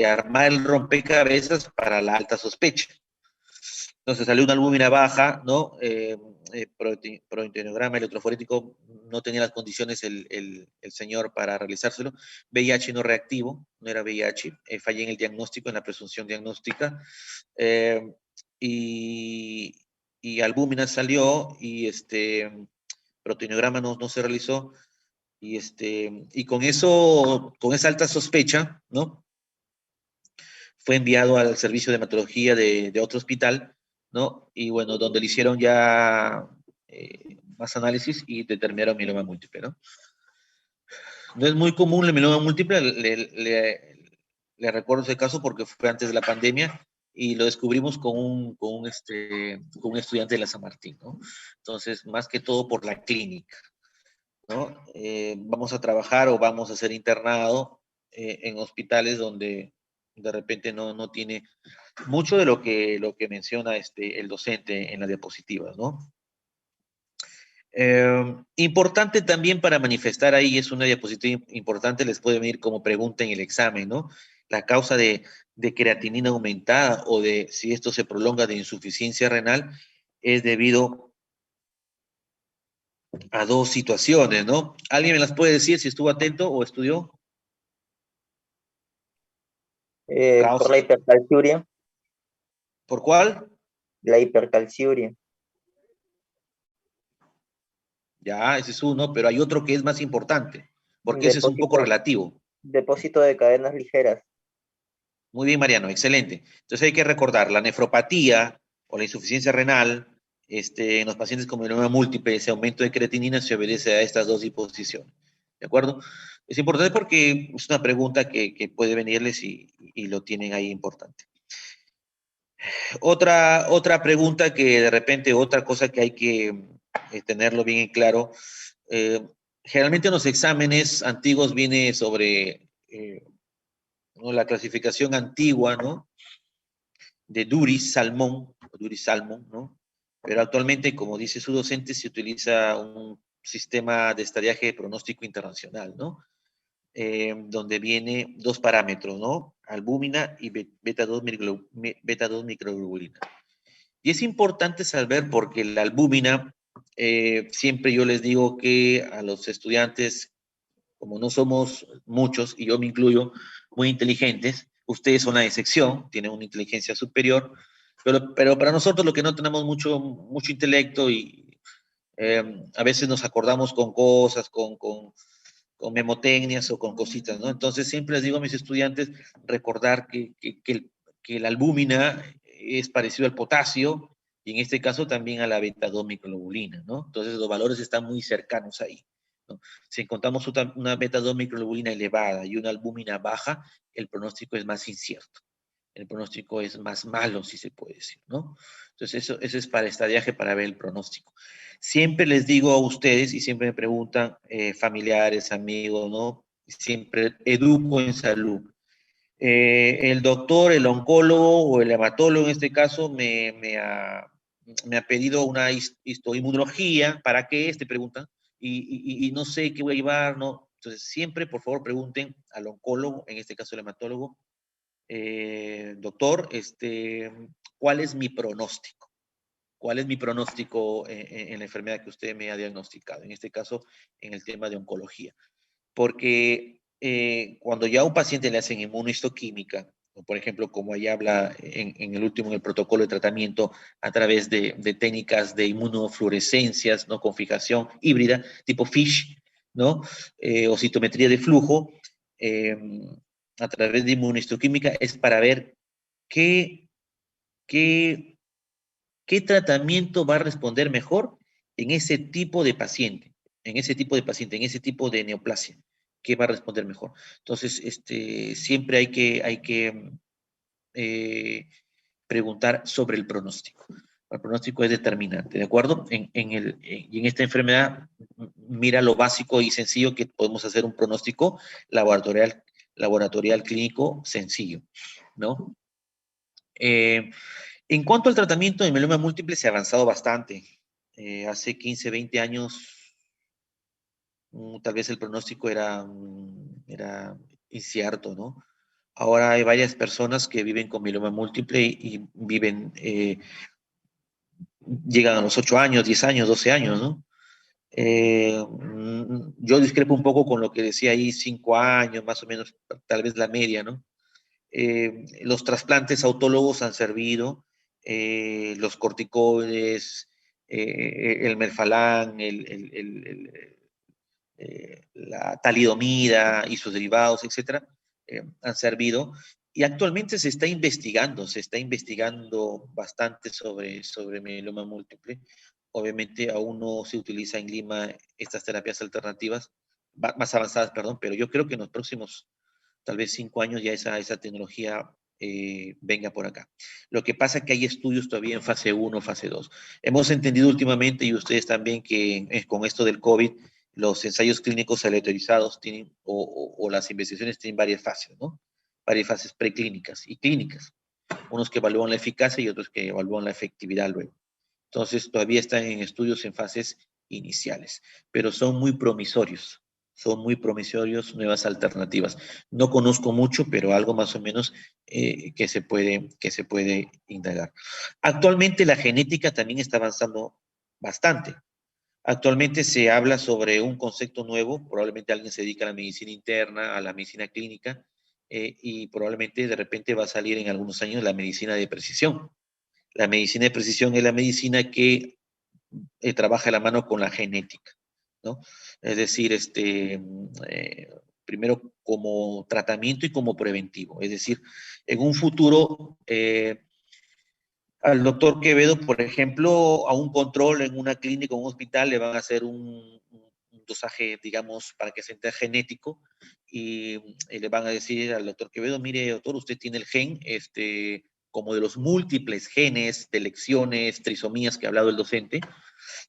armar el rompecabezas para la alta sospecha. Entonces salió una albúmina baja, ¿no? Proteinograma electroforético, no tenía las condiciones el señor para realizárselo. VIH no reactivo, no era VIH. Fallé en el diagnóstico, en la presunción diagnóstica. Y albúmina salió y proteinograma no se realizó. Y con eso, con esa alta sospecha, ¿no? Fue enviado al servicio de hematología de otro hospital, ¿no? Y bueno, donde le hicieron ya más análisis y determinaron mieloma múltiple, ¿no? No es muy común el mieloma múltiple, le recuerdo ese caso porque fue antes de la pandemia y lo descubrimos con un estudiante de la San Martín, ¿no? Entonces, más que todo por la clínica, ¿no? Vamos a trabajar o vamos a ser internado en hospitales donde de repente no tiene mucho de lo que menciona el docente en las diapositivas, ¿no? Importante también para manifestar ahí, es una diapositiva importante, les puede venir como pregunta en el examen, ¿no? La causa de creatinina aumentada o de si esto se prolonga de insuficiencia renal es debido a dos situaciones, ¿no? ¿Alguien me las puede decir si estuvo atento o estudió? Por la hipercalciuria. ¿Por cuál? La hipercalciuria. Ya, ese es uno, pero hay otro que es más importante, porque ese es un poco relativo. Depósito de cadenas ligeras. Muy bien, Mariano, excelente. Entonces hay que recordar, la nefropatía o la insuficiencia renal, en los pacientes con mieloma múltiple, ese aumento de creatinina se obedece a estas dos disposiciones. ¿De acuerdo? Es importante porque es una pregunta que puede venirles y lo tienen ahí importante. Otra pregunta que de repente, otra cosa que hay que tenerlo bien en claro, generalmente en los exámenes antiguos viene sobre ¿no? La clasificación antigua, ¿no? De Duris-Salmón, ¿no? Pero actualmente, como dice su docente, se utiliza un sistema de estadiaje de pronóstico internacional, ¿no? Donde viene dos parámetros, ¿no? Albúmina y beta-2 microglobulina. Y es importante saber porque la albúmina, siempre yo les digo que a los estudiantes, como no somos muchos, y yo me incluyo, muy inteligentes, ustedes son la excepción, tienen una inteligencia superior, pero para nosotros lo que no tenemos mucho intelecto y a veces nos acordamos con cosas, con memotecnias o con cositas, ¿no? Entonces siempre les digo a mis estudiantes recordar que la albúmina es parecido al potasio y en este caso también a la beta-2 microglobulina, ¿no? Entonces los valores están muy cercanos ahí, ¿no? Si encontramos una beta-2 microglobulina elevada y una albúmina baja, el pronóstico es más incierto. El pronóstico es más malo, si se puede decir, ¿no? Entonces eso es para estadiaje, para ver el pronóstico. Siempre les digo a ustedes y siempre me preguntan familiares, amigos, ¿no? Siempre educo en salud. El doctor, el oncólogo o el hematólogo en este caso me ha pedido una histoinmunología. ¿Para qué? Te preguntan. Y no sé qué voy a llevar, ¿no? Entonces siempre, por favor, pregunten al oncólogo, en este caso el hematólogo, doctor, ¿cuál es mi pronóstico? ¿Cuál es mi pronóstico en la enfermedad que usted me ha diagnosticado? En este caso, en el tema de oncología. Porque cuando ya a un paciente le hacen inmunohistoquímica, o por ejemplo, como ahí habla en el último, en el protocolo de tratamiento, a través de técnicas de inmunofluorescencias, ¿no? Con fijación híbrida, tipo FISH, ¿no? O citometría de flujo, a través de inmunohistoquímica, es para ver qué, qué, qué tratamiento va a responder mejor en ese tipo de paciente, en ese tipo de paciente, en ese tipo de neoplasia, qué va a responder mejor. Entonces, siempre hay que preguntar sobre el pronóstico. El pronóstico es determinante, ¿de acuerdo? Y en esta enfermedad, mira lo básico y sencillo que podemos hacer un pronóstico laboratorial clínico sencillo, ¿no? En cuanto al tratamiento de mieloma múltiple, se ha avanzado bastante. Hace 15, 20 años, tal vez el pronóstico era incierto, ¿no? Ahora hay varias personas que viven con mieloma múltiple y viven, llegan a los 8 años, 10 años, 12 años, ¿no? Yo discrepo un poco con lo que decía ahí, 5 años, más o menos, tal vez la media, ¿no? Los trasplantes autólogos han servido, los corticoides, el melfalán, la talidomida y sus derivados, etcétera, han servido. Y actualmente se está investigando bastante sobre mieloma múltiple. Obviamente aún no se utiliza en Lima estas terapias alternativas, más avanzadas, perdón, pero yo creo que en los próximos tal vez 5 años ya esa tecnología venga por acá. Lo que pasa es que hay estudios todavía en fase 1, fase 2. Hemos entendido últimamente, y ustedes también, que con esto del COVID, los ensayos clínicos aleatorizados tienen, o las investigaciones tienen varias fases, ¿no? Varias fases preclínicas y clínicas. Unos que evalúan la eficacia y otros que evalúan la efectividad luego. Entonces, todavía están en estudios en fases iniciales, pero son muy promisorios nuevas alternativas. No conozco mucho, pero algo más o menos que se puede indagar. Actualmente la genética también está avanzando bastante. Actualmente se habla sobre un concepto nuevo, probablemente alguien se dedica a la medicina interna, a la medicina clínica, y probablemente de repente va a salir en algunos años la medicina de precisión. La medicina de precisión es la medicina que trabaja a la mano con la genética, ¿no? Es decir, primero como tratamiento y como preventivo. Es decir, en un futuro, al doctor Quevedo, por ejemplo, a un control en una clínica o un hospital le van a hacer un dosaje, digamos, para que se entienda genético, y le van a decir al doctor Quevedo, mire, doctor, usted tiene el gen, como de los múltiples genes de lecciones, trisomías que ha hablado el docente.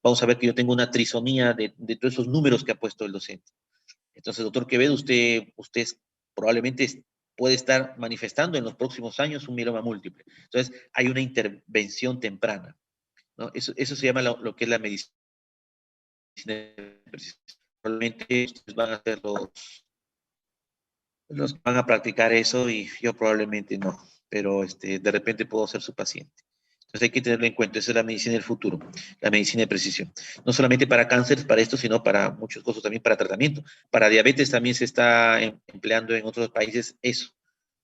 Vamos a ver que yo tengo una trisomía de todos esos números que ha puesto el docente. Entonces, doctor Quevedo, usted probablemente puede estar manifestando en los próximos años un mieloma múltiple. Entonces, hay una intervención temprana, ¿no? Eso se llama lo que es la medicina de precisión. Probablemente ustedes van a ser los que van a practicar eso, y yo probablemente no, pero de repente puedo ser su paciente. Entonces hay que tenerlo en cuenta, esa es la medicina del futuro, la medicina de precisión. No solamente para cáncer, para esto, sino para muchas cosas, también para tratamiento. Para diabetes también se está empleando en otros países eso,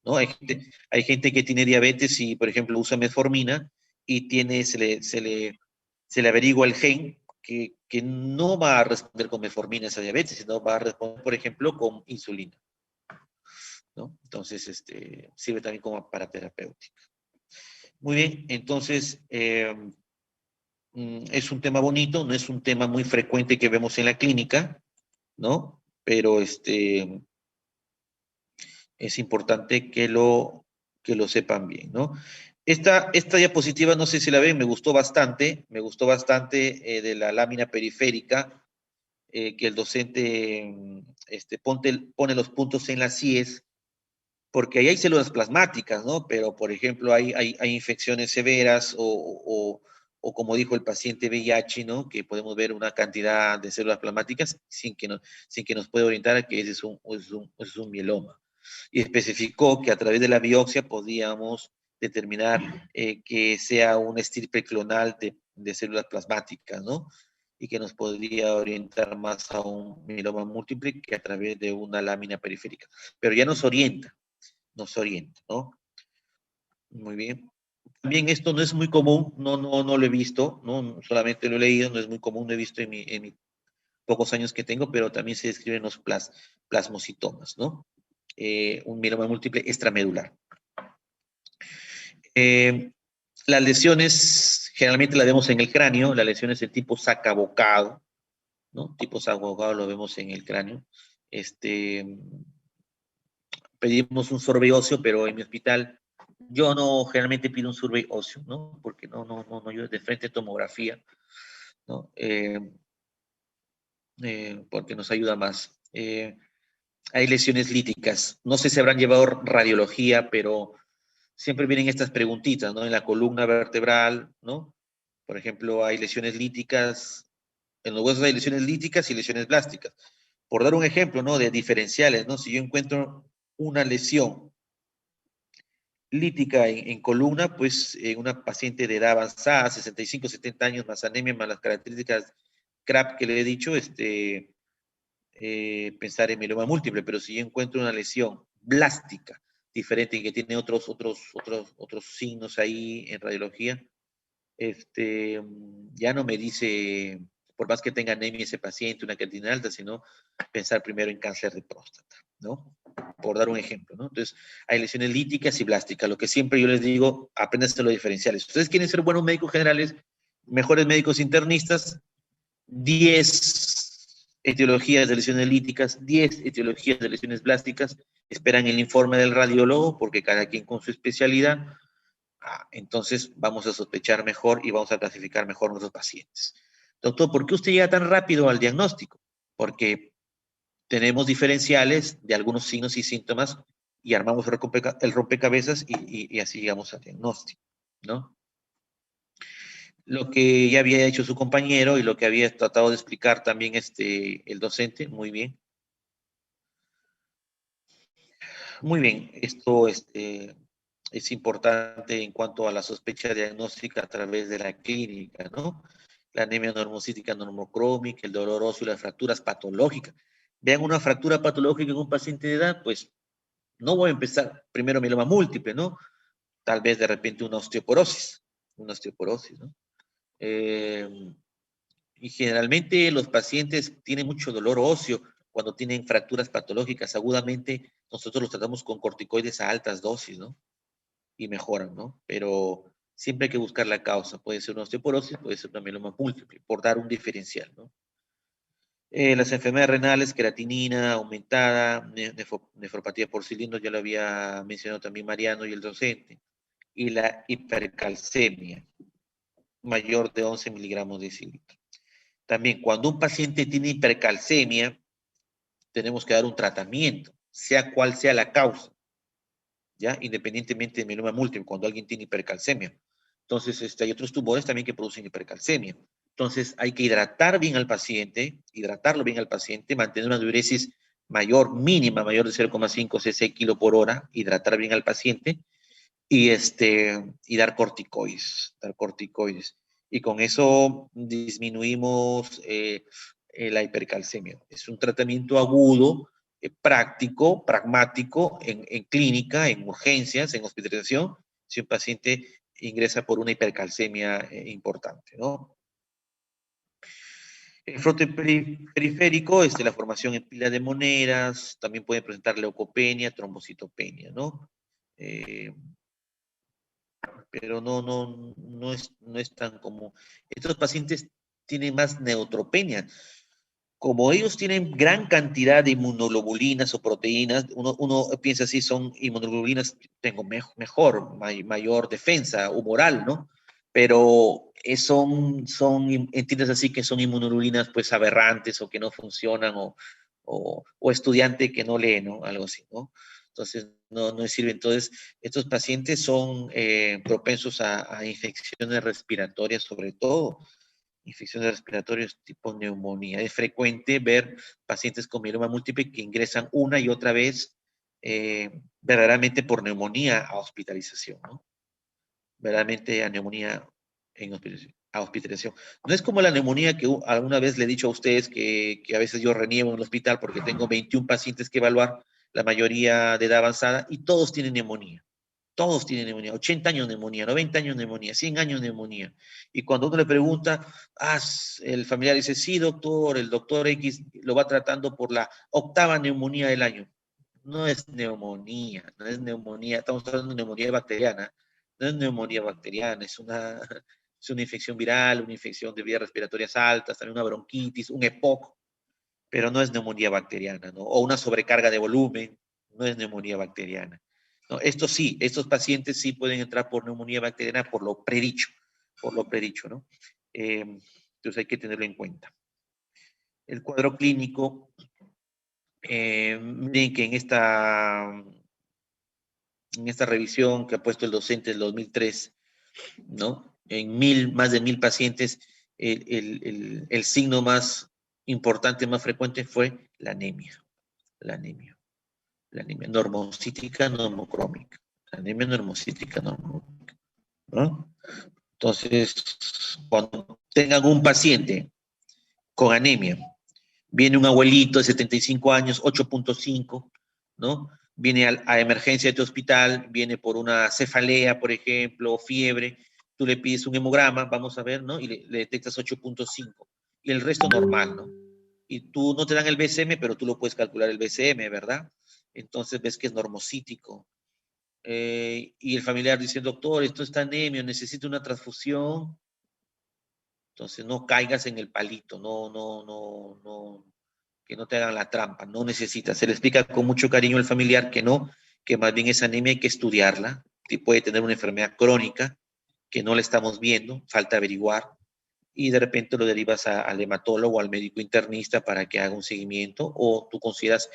¿no? Hay gente que tiene diabetes y, por ejemplo, usa metformina y se le averigua el gen que no va a responder con metformina a esa diabetes, sino va a responder, por ejemplo, con insulina, ¿no? Entonces, sirve también como para terapéutica. Muy bien, entonces, es un tema bonito, no es un tema muy frecuente que vemos en la clínica, ¿no? Pero es importante que lo sepan bien, ¿no? Esta diapositiva, no sé si la ven, me gustó bastante de la lámina periférica, que el docente pone los puntos en las IES, porque ahí hay células plasmáticas, ¿no? Pero, por ejemplo, hay infecciones severas o como dijo el paciente VIH, ¿no? Que podemos ver una cantidad de células plasmáticas sin que nos pueda orientar a que ese es un mieloma. Y especificó que a través de la biopsia podíamos determinar que sea una estirpe clonal de células plasmáticas, ¿no? y que nos podría orientar más a un mieloma múltiple que a través de una lámina periférica. Pero ya nos orienta, ¿no? Muy bien. También esto no es muy común, no lo he visto, ¿no? Solamente lo he leído, no es muy común, no he visto en mis pocos años que tengo, pero también se describen los plasmocitomas, ¿no? Un mieloma múltiple extramedular. Las lesiones generalmente las vemos en el cráneo, las lesiones de tipo sacabocado, ¿no? Tipo sacabocado lo vemos en el cráneo. Pedimos un survey óseo, pero en mi hospital yo no generalmente pido un survey óseo, ¿no? Porque no yo de frente tomografía, ¿no? Porque nos ayuda más. Hay lesiones líticas. No sé si habrán llevado radiología, pero siempre vienen estas preguntitas, ¿no? En la columna vertebral, ¿no? Por ejemplo, hay lesiones líticas, en los huesos hay lesiones líticas y lesiones blásticas. Por dar un ejemplo, ¿no? De diferenciales, ¿no? Si yo encuentro una lesión lítica en columna, pues en una paciente de edad avanzada, 65, 70 años, más anemia, más las características CRAP que le he dicho, pensar en mieloma múltiple, pero si yo encuentro una lesión blástica diferente y que tiene otros signos ahí en radiología, ya no me dice, por más que tenga anemia ese paciente, una creatinina alta, sino pensar primero en cáncer de próstata, ¿no? Por dar un ejemplo, ¿no? Entonces, hay lesiones líticas y blásticas. Lo que siempre yo les digo, apréndanse los diferenciales. Ustedes quieren ser buenos médicos generales, mejores médicos internistas, 10 etiologías de lesiones líticas, 10 etiologías de lesiones blásticas, esperan el informe del radiólogo, porque cada quien con su especialidad, entonces vamos a sospechar mejor y vamos a clasificar mejor nuestros pacientes. Doctor, ¿por qué usted llega tan rápido al diagnóstico? Porque tenemos diferenciales de algunos signos y síntomas y armamos el rompecabezas y así llegamos al diagnóstico, ¿no? Lo que ya había hecho su compañero y lo que había tratado de explicar también el docente, muy bien. Muy bien, esto es importante en cuanto a la sospecha diagnóstica a través de la clínica, ¿no? La anemia normocítica normocrómica, el dolor óseo, las fracturas patológicas. Vean una fractura patológica en un paciente de edad, pues no voy a empezar primero mieloma múltiple, ¿no? Tal vez de repente una osteoporosis, ¿no? Y generalmente los pacientes tienen mucho dolor óseo cuando tienen fracturas patológicas. Agudamente nosotros los tratamos con corticoides a altas dosis, ¿no? Y mejoran, ¿no? Pero siempre hay que buscar la causa. Puede ser una osteoporosis, puede ser una mieloma múltiple, por dar un diferencial, ¿no? Las enfermedades renales, creatinina aumentada, nefropatía por cilindros, ya lo había mencionado también Mariano y el docente, y la hipercalcemia, mayor de 11 miligramos de decilitro. También, cuando un paciente tiene hipercalcemia, tenemos que dar un tratamiento, sea cual sea la causa, ¿ya? Independientemente de mieloma múltiple, cuando alguien tiene hipercalcemia. Entonces, hay otros tumores también que producen hipercalcemia. Entonces, hay que hidratarlo bien al paciente, mantener una diuresis mayor, mínima, mayor de 0,5 cc kilo por hora, hidratar bien al paciente y dar corticoides, Y con eso disminuimos la hipercalcemia. Es un tratamiento agudo, práctico, pragmático, en clínica, en urgencias, en hospitalización, si un paciente ingresa por una hipercalcemia importante, ¿no? El frote periférico, la formación en pila de monedas, también puede presentar leucopenia, trombocitopenia, ¿no? Pero no es tan común. Estos pacientes tienen más neutropenia. Como ellos tienen gran cantidad de inmunoglobulinas o proteínas, uno piensa así, son inmunoglobulinas, tengo mayor defensa humoral, ¿no? Pero entiendes así que son inmunoglobulinas pues aberrantes o que no funcionan o estudiante que no lee, ¿no? Algo así, ¿no? Entonces, no sirve. Entonces, estos pacientes son propensos a infecciones respiratorias, sobre todo infecciones respiratorias tipo neumonía. Es frecuente ver pacientes con mieloma múltiple que ingresan una y otra vez verdaderamente por neumonía a hospitalización, ¿no? Verdaderamente a neumonía a hospitalización. No es como la neumonía que alguna vez le he dicho a ustedes que a veces yo reniego en el hospital porque tengo 21 pacientes que evaluar, la mayoría de edad avanzada, y todos tienen neumonía. Todos tienen neumonía, 80 años de neumonía, 90 años de neumonía, 100 años de neumonía. Y cuando uno le pregunta, el familiar dice, sí, doctor, el doctor X lo va tratando por la 8ª neumonía del año. No es neumonía, no es neumonía, estamos hablando de neumonía bacteriana, no es neumonía bacteriana, es una infección viral, una infección de vías respiratorias altas, también una bronquitis, un EPOC, pero no es neumonía bacteriana, ¿no? O una sobrecarga de volumen, no es neumonía bacteriana. ¿No? Esto sí, estos pacientes sí pueden entrar por neumonía bacteriana por lo predicho, ¿no? Entonces hay que tenerlo en cuenta. El cuadro clínico, miren que en esta revisión que ha puesto el docente del 2003, ¿no? En más de 1000 pacientes, el signo más importante, más frecuente fue la anemia. La anemia normocítica, normocrómica. La anemia normocítica, normocrómica, ¿no? Entonces, cuando tengan un paciente con anemia, viene un abuelito de 75 años, 8.5, ¿no? Viene a emergencia de tu hospital, viene por una cefalea, por ejemplo, fiebre, tú le pides un hemograma, vamos a ver, ¿no? Y le detectas 8.5, y el resto normal, ¿no? Y tú no te dan el BCM, pero tú lo puedes calcular el BCM, ¿verdad? Entonces ves que es normocítico. Y el familiar dice, doctor, esto está anemia, necesito una transfusión. Entonces no caigas en el palito, que no te hagan la trampa, no necesitas. Se le explica con mucho cariño al familiar que no, que más bien esa anemia hay que estudiarla, que puede tener una enfermedad crónica, que no la estamos viendo, falta averiguar, y de repente lo derivas al hematólogo o al médico internista para que haga un seguimiento, o tú consideras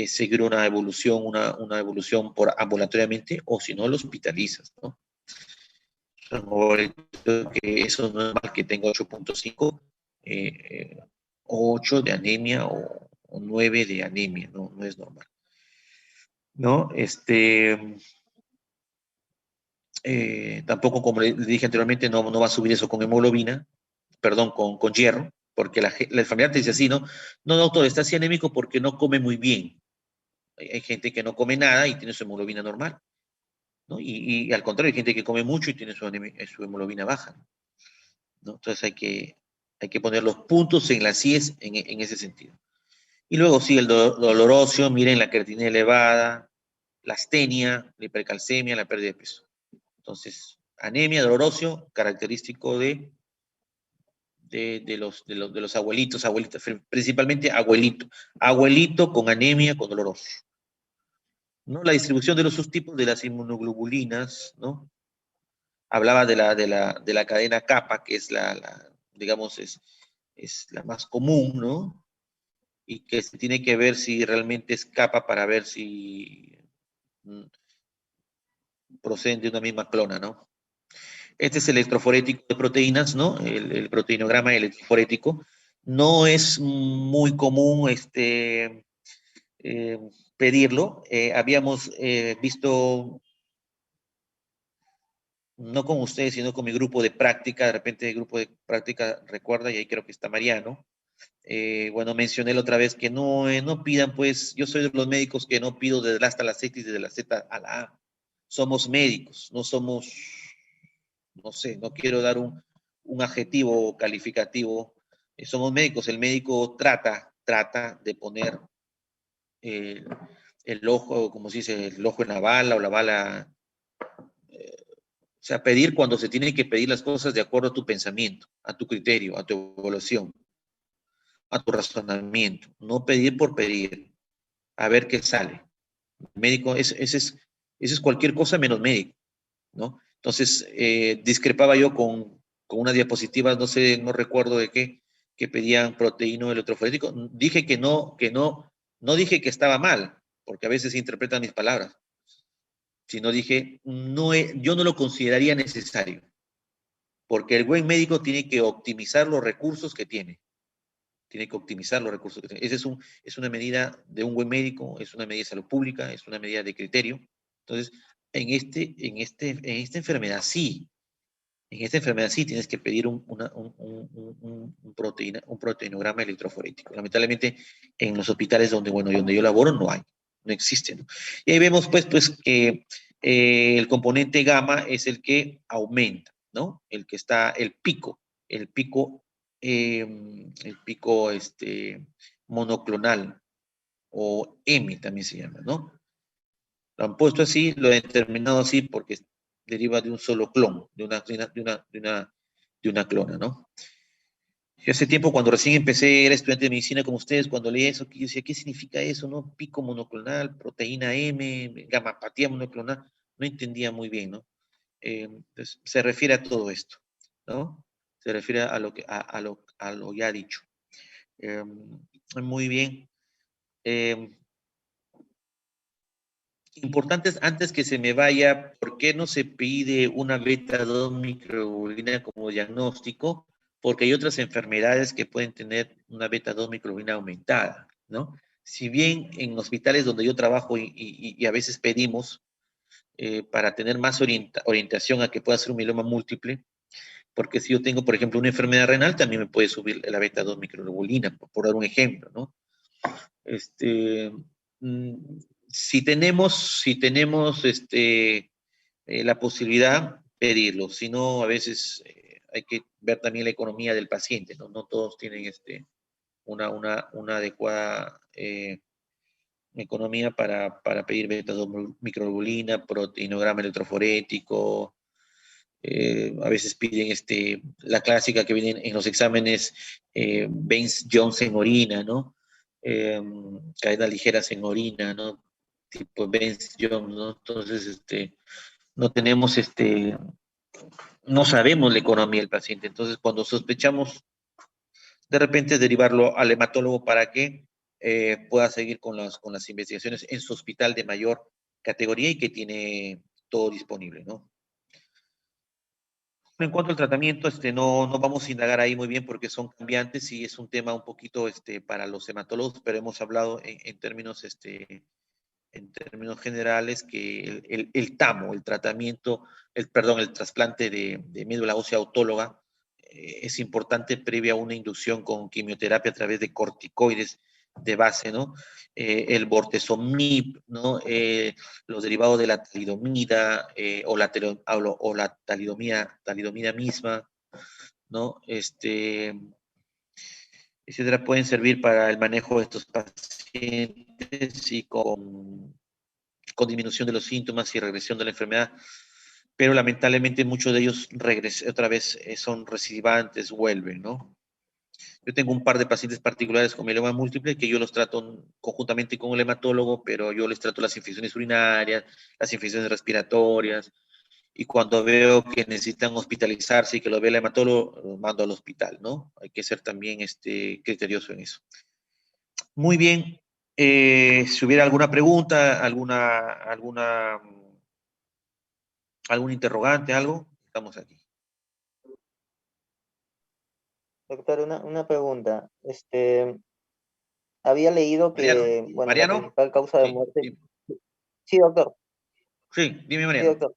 seguir una evolución, una evolución ambulatoriamente, o si no, lo hospitalizas, ¿no? Que eso no es mal que tenga 8.5, 8 de anemia o 9 de anemia, no es normal, ¿no? Tampoco, como le dije anteriormente, no va a subir eso con hemoglobina, perdón, con hierro, porque la familiar te dice así, ¿no? No, doctor, está así anémico porque no come muy bien. Hay gente que no come nada y tiene su hemoglobina normal, ¿no? Y al contrario, hay gente que come mucho y tiene su hemoglobina baja, ¿no? Entonces hay que poner los puntos en las IES en ese sentido. Y luego sí, el dolor óseo, miren la creatinina elevada, la astenia, la hipercalcemia, la pérdida de peso. Entonces, anemia, dolor óseo, característico de los abuelitos, abuelitas, principalmente abuelito con anemia, con dolor óseo, ¿no? La distribución de los subtipos de las inmunoglobulinas, ¿no? Hablaba de la cadena kappa, que es digamos, es la más común, ¿no? Y que se tiene que ver si realmente es kappa para ver si proceden de una misma clona, ¿no? Este es el electroforético de proteínas, ¿no? El proteinograma electroforético. No es muy común pedirlo. Habíamos visto, no con ustedes, sino con mi grupo de práctica, de repente el grupo de práctica recuerda, y ahí creo que está Mariano. Bueno, mencioné la otra vez que no pidan, pues, yo soy de los médicos que no pido desde la hasta la Z y desde la Z a la A. Somos médicos, no somos, no sé, no quiero dar un adjetivo calificativo. Somos médicos, el médico trata de poner el ojo, como se dice, el ojo en la bala o la bala, o sea, pedir cuando se tiene que pedir las cosas de acuerdo a tu pensamiento, a tu criterio, a tu evaluación, a tu razonamiento, no pedir por pedir, a ver qué sale. El médico, ese es cualquier cosa menos médico, ¿no? Entonces, discrepaba yo con una diapositiva, no sé, no recuerdo de qué, que pedían proteíno electroforético. Dije que no dije que estaba mal, porque a veces se interpretan mis palabras, sino dije, yo no lo consideraría necesario, porque el buen médico tiene que optimizar los recursos que tiene. Tiene que optimizar los recursos que tiene. Esa es una medida de un buen médico, es una medida de salud pública, es una medida de criterio. Entonces, en esta enfermedad sí, En esta enfermedad sí tienes que pedir un proteinograma electroforético. Lamentablemente, en los hospitales donde yo laboro no hay, no existe, ¿no? Y ahí vemos pues que el componente gamma es el que aumenta, ¿no? El que está, el pico monoclonal, o M también se llama, ¿no? Lo han puesto así, lo han determinado así porque deriva de un solo clon, de una clona, ¿no? Yo hace tiempo, cuando recién empecé, era estudiante de medicina como ustedes, cuando leí eso, yo decía, ¿qué significa eso, no? Pico monoclonal, proteína M, gamapatía monoclonal, no entendía muy bien, ¿no? Entonces, se refiere a todo esto, ¿no? Se refiere a lo ya dicho. Muy bien. Importantes, antes que se me vaya, ¿por qué no se pide una beta-2 microglobulina como diagnóstico? Porque hay otras enfermedades que pueden tener una beta-2 microglobulina aumentada, ¿no? Si bien en hospitales donde yo trabajo y a veces pedimos para tener más orientación a que pueda ser un mieloma múltiple, porque si yo tengo, por ejemplo, una enfermedad renal, también me puede subir la beta-2 microglobulina, por dar un ejemplo, ¿no? Si tenemos la posibilidad, pedirlo. Si no, a veces hay que ver también la economía del paciente, ¿no? No todos tienen una adecuada economía para pedir beta-2 microglobulina, proteinograma electroforético. A veces piden la clásica que viene en los exámenes, Baines-Jones en orina, ¿no? Caídas ligeras en orina, ¿no? Tipo Baines-Jones, ¿no? Entonces, no tenemos, no sabemos la economía del paciente. Entonces, cuando sospechamos, de repente derivarlo al hematólogo para que pueda seguir con las investigaciones en su hospital de mayor categoría y que tiene todo disponible, ¿no? En cuanto al tratamiento, no vamos a indagar ahí muy bien porque son cambiantes y es un tema un poquito para los hematólogos, pero hemos hablado en términos generales que el TAMO, el trasplante de médula ósea autóloga, es importante previa a una inducción con quimioterapia a través de corticoides de base, ¿no? El bortezomib, ¿no? Los derivados de la talidomida o la talidomida misma, ¿no? Etcétera, pueden servir para el manejo de estos pacientes y con disminución de los síntomas y regresión de la enfermedad, pero lamentablemente muchos de ellos otra vez son recidivantes, vuelven, ¿no? Yo tengo un par de pacientes particulares con mieloma múltiple que yo los trato conjuntamente con el hematólogo, pero yo les trato las infecciones urinarias, las infecciones respiratorias, y cuando veo que necesitan hospitalizarse y que lo ve el hematólogo, los mando al hospital, ¿no? Hay que ser también criterioso en eso. Muy bien. Si hubiera alguna pregunta, algún interrogante, algo, estamos aquí. Doctor, una pregunta. Había leído que, bueno, la Mariano. principal causa de Sí, muerte. Sí, doctor. sí, dime, Sí, Mariano. doctor.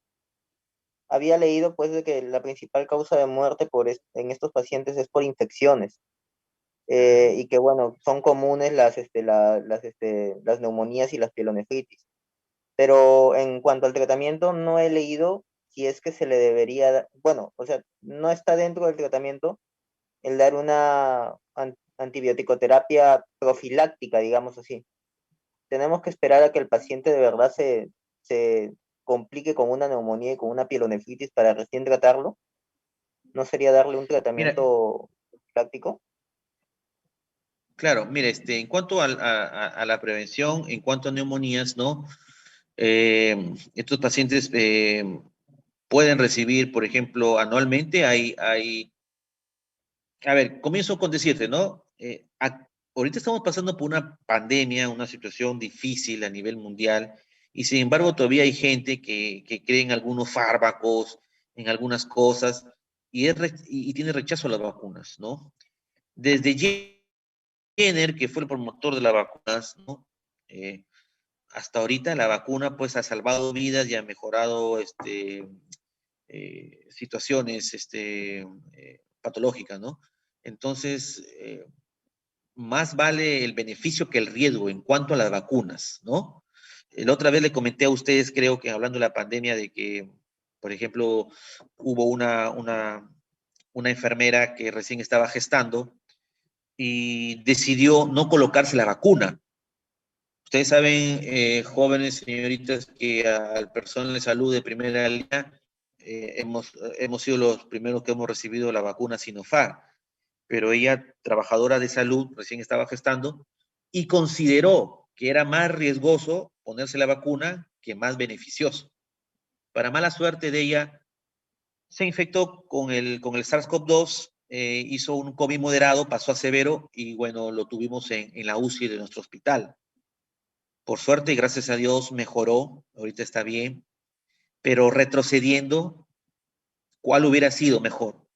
Había leído, pues, de que la principal causa de muerte en estos pacientes es por infecciones. Y que, bueno, son comunes las neumonías y las pielonefritis. Pero en cuanto al tratamiento, no he leído si es que se le debería dar, bueno, o sea, no está dentro del tratamiento el dar una antibioticoterapia profiláctica, digamos así. Tenemos que esperar a que el paciente de verdad se complique con una neumonía y con una pielonefritis para recién tratarlo. ¿No sería darle un Mira, tratamiento profiláctico? claro, mira, en cuanto a la prevención, en cuanto a neumonías, ¿no? Estos pacientes pueden recibir, por ejemplo, anualmente, a ver, comienzo con decirte, ¿no? Ahorita estamos pasando por una pandemia, una situación difícil a nivel mundial, y sin embargo todavía hay gente que cree en algunos fármacos, en algunas cosas, y tiene rechazo a las vacunas, ¿no? Desde Jenner, que fue el promotor de las vacunas, ¿no? Hasta ahorita la vacuna pues ha salvado vidas y ha mejorado situaciones patológicas, ¿no? Entonces, más vale el beneficio que el riesgo en cuanto a las vacunas, ¿no? La otra vez le comenté a ustedes, creo que hablando de la pandemia, de que, por ejemplo, hubo una enfermera que recién estaba gestando y decidió no colocarse la vacuna. Ustedes saben, jóvenes, señoritas, que al personal de salud de primera línea hemos sido los primeros que hemos recibido la vacuna Sinopharm, pero ella, trabajadora de salud, recién estaba gestando y consideró que era más riesgoso ponerse la vacuna que más beneficioso. Para mala suerte de ella, se infectó con el SARS-CoV-2, hizo un COVID moderado, pasó a severo y bueno, lo tuvimos en la UCI de nuestro hospital. Por suerte y gracias a Dios mejoró, ahorita está bien, pero retrocediendo, ¿cuál hubiera sido mejor?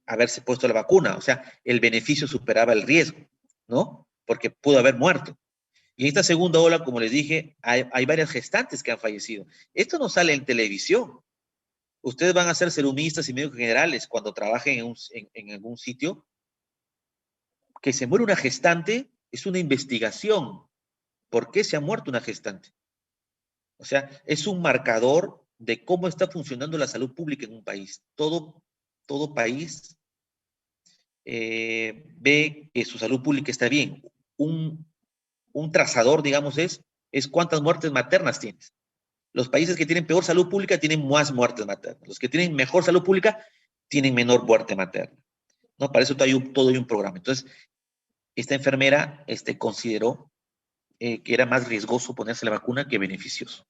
Haberse puesto la vacuna, o sea, el beneficio superaba el riesgo, ¿no? Porque pudo haber muerto. Y en esta segunda ola, como les dije, hay varias gestantes que han fallecido. Esto no sale en televisión. Ustedes van a ser serumistas y médicos generales cuando trabajen en algún sitio. Que se muere una gestante es una investigación. ¿Por qué se ha muerto una gestante? O sea, es un marcador de cómo está funcionando la salud pública en un país. Todo país ve que su salud pública está bien. Un trazador, digamos, es cuántas muertes maternas tienes. Los países que tienen peor salud pública tienen más muertes maternas. Los que tienen mejor salud pública tienen menor muerte materna. ¿No? Para eso todo hay un programa. Entonces, esta enfermera consideró que era más riesgoso ponerse la vacuna que beneficioso.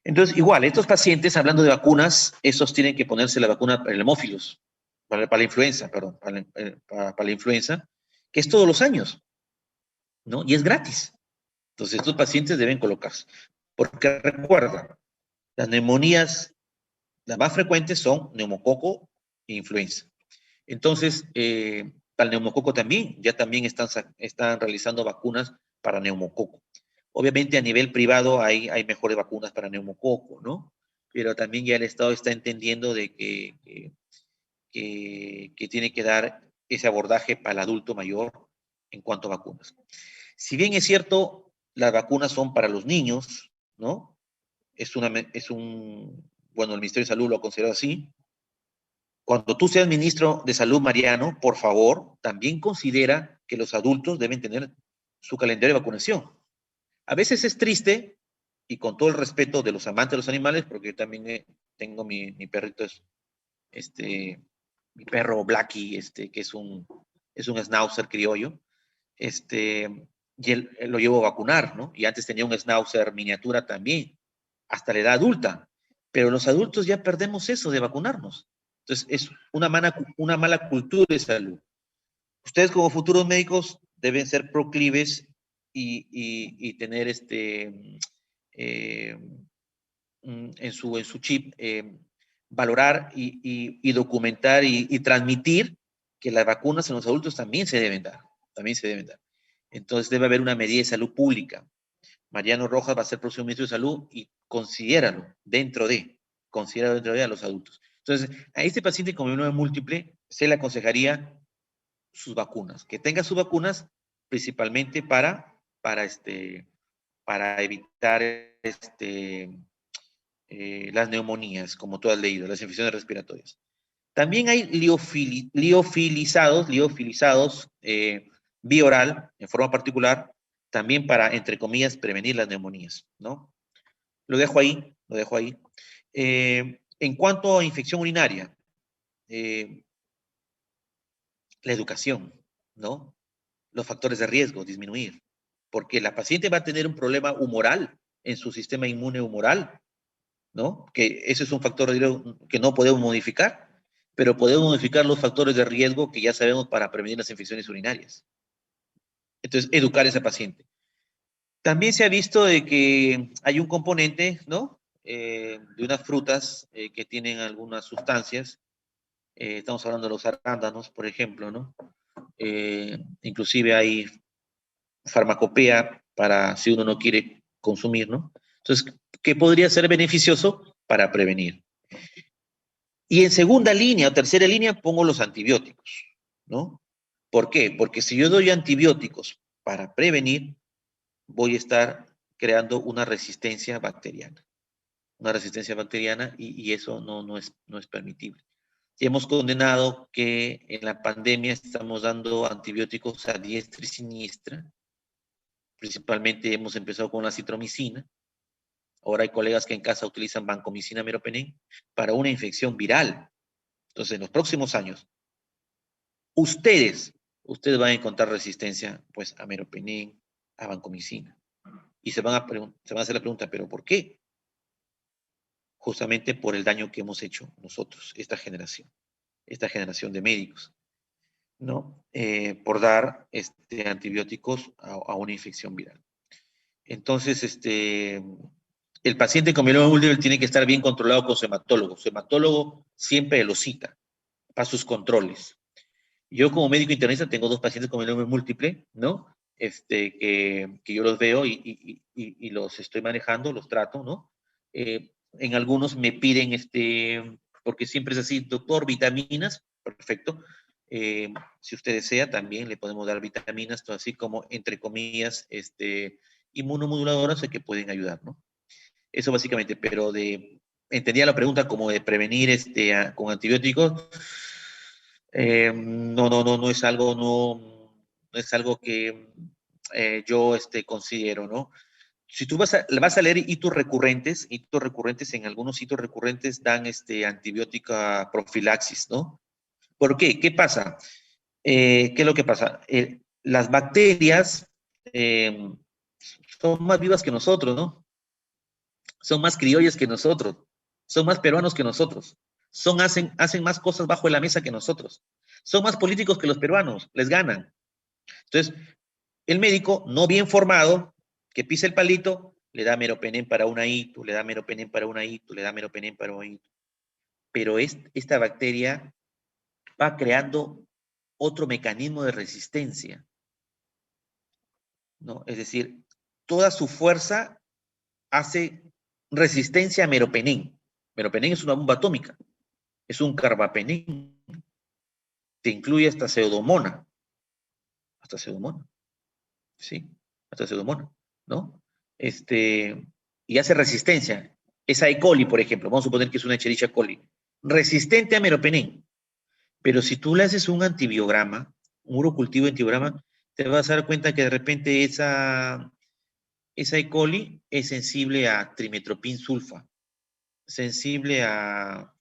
Entonces, igual, estos pacientes, hablando de vacunas, esos tienen que ponerse la vacuna para el hemófilos, para la influenza, perdón, para la influenza, que es todos los años, ¿no? Y es gratis. Entonces, estos pacientes deben colocarse. Porque recuerda, las neumonías, las más frecuentes son neumococo e influenza. Entonces, para el neumococo también, ya también están realizando vacunas para neumococo. Obviamente a nivel privado hay mejores vacunas para neumococo, ¿no? Pero también ya el Estado está entendiendo de que tiene que dar ese abordaje para el adulto mayor en cuanto a vacunas. Si bien es cierto, las vacunas son para los niños, ¿no? Bueno, el Ministerio de Salud lo ha considerado así. Cuando tú seas ministro de Salud, Mariano, por favor, también considera que los adultos deben tener su calendario de vacunación. A veces es triste, y con todo el respeto de los amantes de los animales, porque yo también tengo mi perrito, mi perro Blackie, que es un schnauzer criollo, y él lo llevo a vacunar, ¿no? Y antes tenía un schnauzer miniatura también, hasta la edad adulta. Pero los adultos ya perdemos eso de vacunarnos. Entonces, es una mala cultura de salud. Ustedes como futuros médicos deben ser proclives y tener en su chip, valorar y documentar y transmitir que las vacunas en los adultos también se deben dar. También se deben dar. Entonces debe haber una medida de salud pública. Mariano Rojas va a ser próximo ministro de Salud y considéralo dentro de a los adultos. Entonces, a este paciente con inmunidad múltiple se le aconsejaría sus vacunas, que tenga sus vacunas principalmente para evitar las neumonías, como tú has leído, las infecciones respiratorias. También hay liofilizados vía oral, en forma particular, también para, entre comillas, prevenir las neumonías, ¿no? Lo dejo ahí, lo dejo ahí. En cuanto a infección urinaria, la educación, ¿no? Los factores de riesgo, disminuir, porque la paciente va a tener un problema humoral en su sistema inmune humoral, ¿no? Que ese es un factor de riesgo que no podemos modificar, pero podemos modificar los factores de riesgo que ya sabemos para prevenir las infecciones urinarias. Entonces, educar a esa paciente. También se ha visto de que hay un componente, ¿no? De unas frutas que tienen algunas sustancias. Estamos hablando de los arándanos, por ejemplo, ¿no? Inclusive hay farmacopea para si uno no quiere consumir, ¿no? Entonces, ¿qué podría ser beneficioso para prevenir? Y en segunda línea o tercera línea pongo los antibióticos, ¿no? ¿Por qué? Porque si yo doy antibióticos para prevenir, voy a estar creando una resistencia bacteriana. Una resistencia bacteriana y eso no es permitible. Y hemos condenado que en la pandemia estamos dando antibióticos a diestra y siniestra. Principalmente hemos empezado con la citromicina. Ahora hay colegas que en casa utilizan vancomicina, meropenem para una infección viral. Entonces, en los próximos años, ustedes van a encontrar resistencia pues a meropenem, a vancomicina. Y se van a hacer la pregunta, ¿pero por qué? Justamente por el daño que hemos hecho nosotros, esta generación de médicos, ¿no? Por dar antibióticos a una infección viral. Entonces, el paciente con mieloma múltiple tiene que estar bien controlado con su hematólogo. Su hematólogo siempre lo cita para sus controles. Yo como médico internista tengo 2 pacientes con mieloma múltiple, ¿no? Que yo los veo y los estoy manejando, los trato, ¿no? En algunos me piden, porque siempre es así, doctor, vitaminas, perfecto. Si usted desea, también le podemos dar vitaminas, todo así como, entre comillas, inmunomoduladoras que pueden ayudar, ¿no? Eso básicamente, pero entendía la pregunta como de prevenir con antibióticos. No es algo, no es algo que yo considero, ¿no? Si tú vas a leer hitos recurrentes, en algunos hitos recurrentes dan antibiótica profilaxis, ¿no? ¿Por qué? ¿Qué pasa? ¿Qué es lo que pasa? Las bacterias son más vivas que nosotros, ¿no? Son más criollas que nosotros, son más peruanos que nosotros, hacen más cosas bajo la mesa que nosotros, son más políticos que los peruanos, les ganan. Entonces, el médico, no bien formado, que pisa el palito, le da meropenem para una hito, le da meropenem para una hito, le da meropenem para una hito. Pero esta bacteria va creando otro mecanismo de resistencia, ¿no? Es decir, toda su fuerza hace resistencia a meropenem. Meropenem es una bomba atómica, es un carbapenem, te incluye hasta pseudomona, ¿sí? Hasta pseudomona, ¿no? Y hace resistencia. Esa E. coli, por ejemplo, vamos a suponer que es una Escherichia coli, resistente a meropenem, pero si tú le haces un antibiograma, un urocultivo de antibiograma, te vas a dar cuenta que de repente esa E. coli es sensible a trimetoprim sulfa, sensible a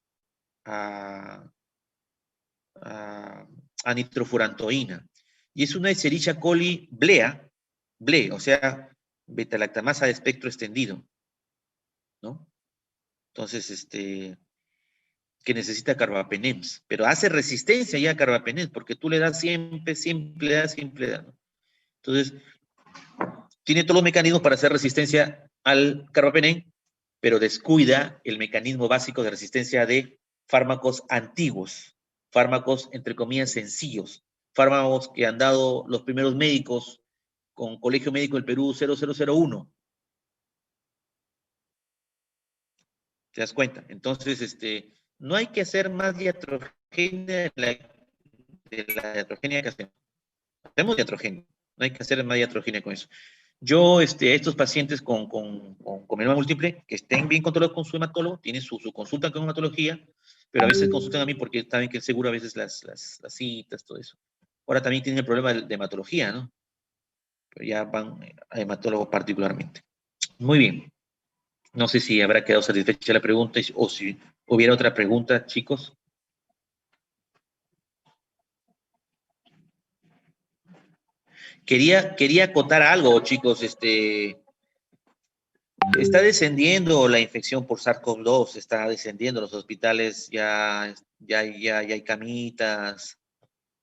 nitrofurantoína. Y es una Escherichia coli blea, o sea, beta-lactamasa de espectro extendido, ¿no? Entonces, que necesita carbapenems, pero hace resistencia ya a carbapenems, porque tú le das siempre le das, ¿no? Entonces, tiene todos los mecanismos para hacer resistencia al carbapenem, pero descuida el mecanismo básico de resistencia de fármacos antiguos, fármacos, entre comillas, sencillos, fármacos que han dado los primeros médicos con Colegio Médico del Perú 0001. ¿Te das cuenta? Entonces, no hay que hacer más iatrogenia de la iatrogenia que hacemos. Hacemos iatrogenia, no hay que hacer más iatrogenia con eso. Yo, estos pacientes con mieloma múltiple, que estén bien controlados con su hematólogo, tienen su consulta con hematología, pero a veces consultan a mí porque saben que seguro a veces las citas, todo eso. Ahora también tienen el problema de hematología, ¿no? Pero ya van a hematólogo particularmente. Muy bien. No sé si habrá quedado satisfecha la pregunta o si hubiera otra pregunta, chicos. Quería acotar algo, chicos. Está descendiendo la infección por SARS-CoV-2, está descendiendo los hospitales, ya hay camitas,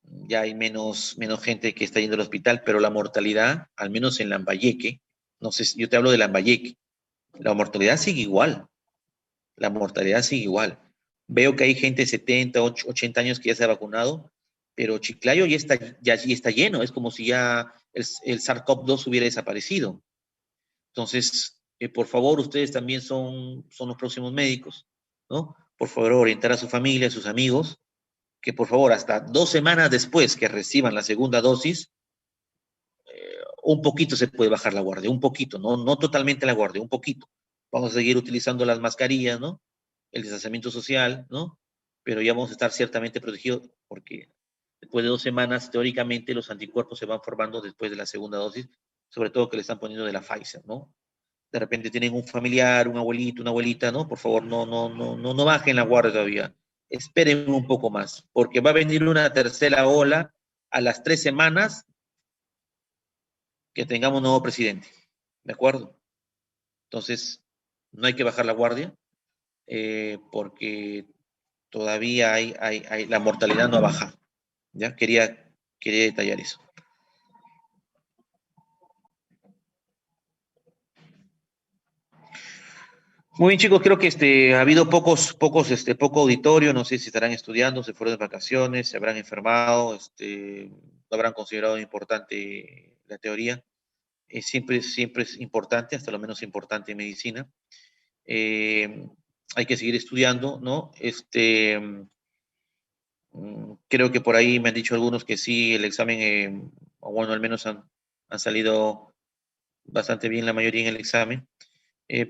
ya hay menos gente que está yendo al hospital, pero la mortalidad, al menos en Lambayeque, no sé, yo te hablo de Lambayeque, la mortalidad sigue igual. Veo que hay gente de 70, 80 años que ya se ha vacunado, pero Chiclayo ya está lleno, es como si ya el SARS-CoV-2 hubiera desaparecido. Entonces, por favor, ustedes también son los próximos médicos, ¿no? por favor, orientar a su familia, a sus amigos, que por favor, hasta 2 semanas después que reciban la segunda dosis, un poquito se puede bajar la guardia, un poquito, no totalmente la guardia, un poquito. Vamos a seguir utilizando las mascarillas, ¿no? El distanciamiento social, ¿no? Pero ya vamos a estar ciertamente protegidos porque después de 2 semanas, teóricamente, los anticuerpos se van formando después de la segunda dosis, sobre todo que le están poniendo de la Pfizer, ¿no? De repente tienen un familiar, un abuelito, una abuelita, ¿no? Por favor, no bajen la guardia todavía. Esperen un poco más, porque va a venir una tercera ola a las 3 semanas que tengamos un nuevo presidente, ¿de acuerdo? Entonces, no hay que bajar la guardia, porque todavía la mortalidad no ha bajado, ¿ya? Quería detallar eso. Muy bien, chicos, creo que ha habido poco auditorio, no sé si estarán estudiando, se fueron de vacaciones, se habrán enfermado, no habrán considerado importante la teoría. Siempre es importante, hasta lo menos importante en medicina. Hay que seguir estudiando, ¿no? Creo que por ahí me han dicho algunos que sí, el examen, o bueno, al menos han salido bastante bien la mayoría en el examen.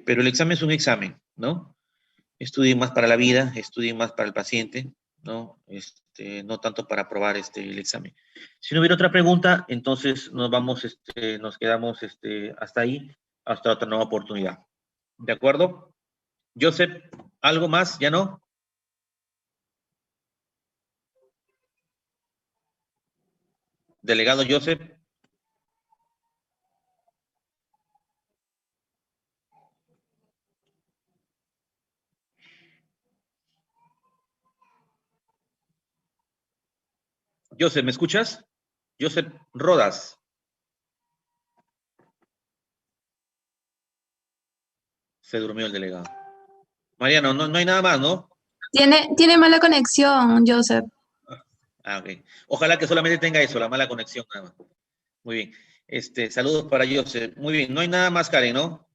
Pero el examen es un examen, ¿no? Estudien más para la vida, estudien más para el paciente, ¿no? No tanto para aprobar el examen. Si no hubiera otra pregunta, entonces nos quedamos hasta ahí, hasta otra nueva oportunidad. ¿De acuerdo? Joseph, ¿algo más? ¿Ya no? Delegado Joseph. Joseph, ¿me escuchas? Joseph Rodas. Se durmió el delegado. Mariano, no hay nada más, ¿no? Tiene mala conexión, Joseph. Ok. Ojalá que solamente tenga eso, la mala conexión nada más. Muy bien. Saludos para Joseph. Muy bien, no hay nada más, Karen, ¿no?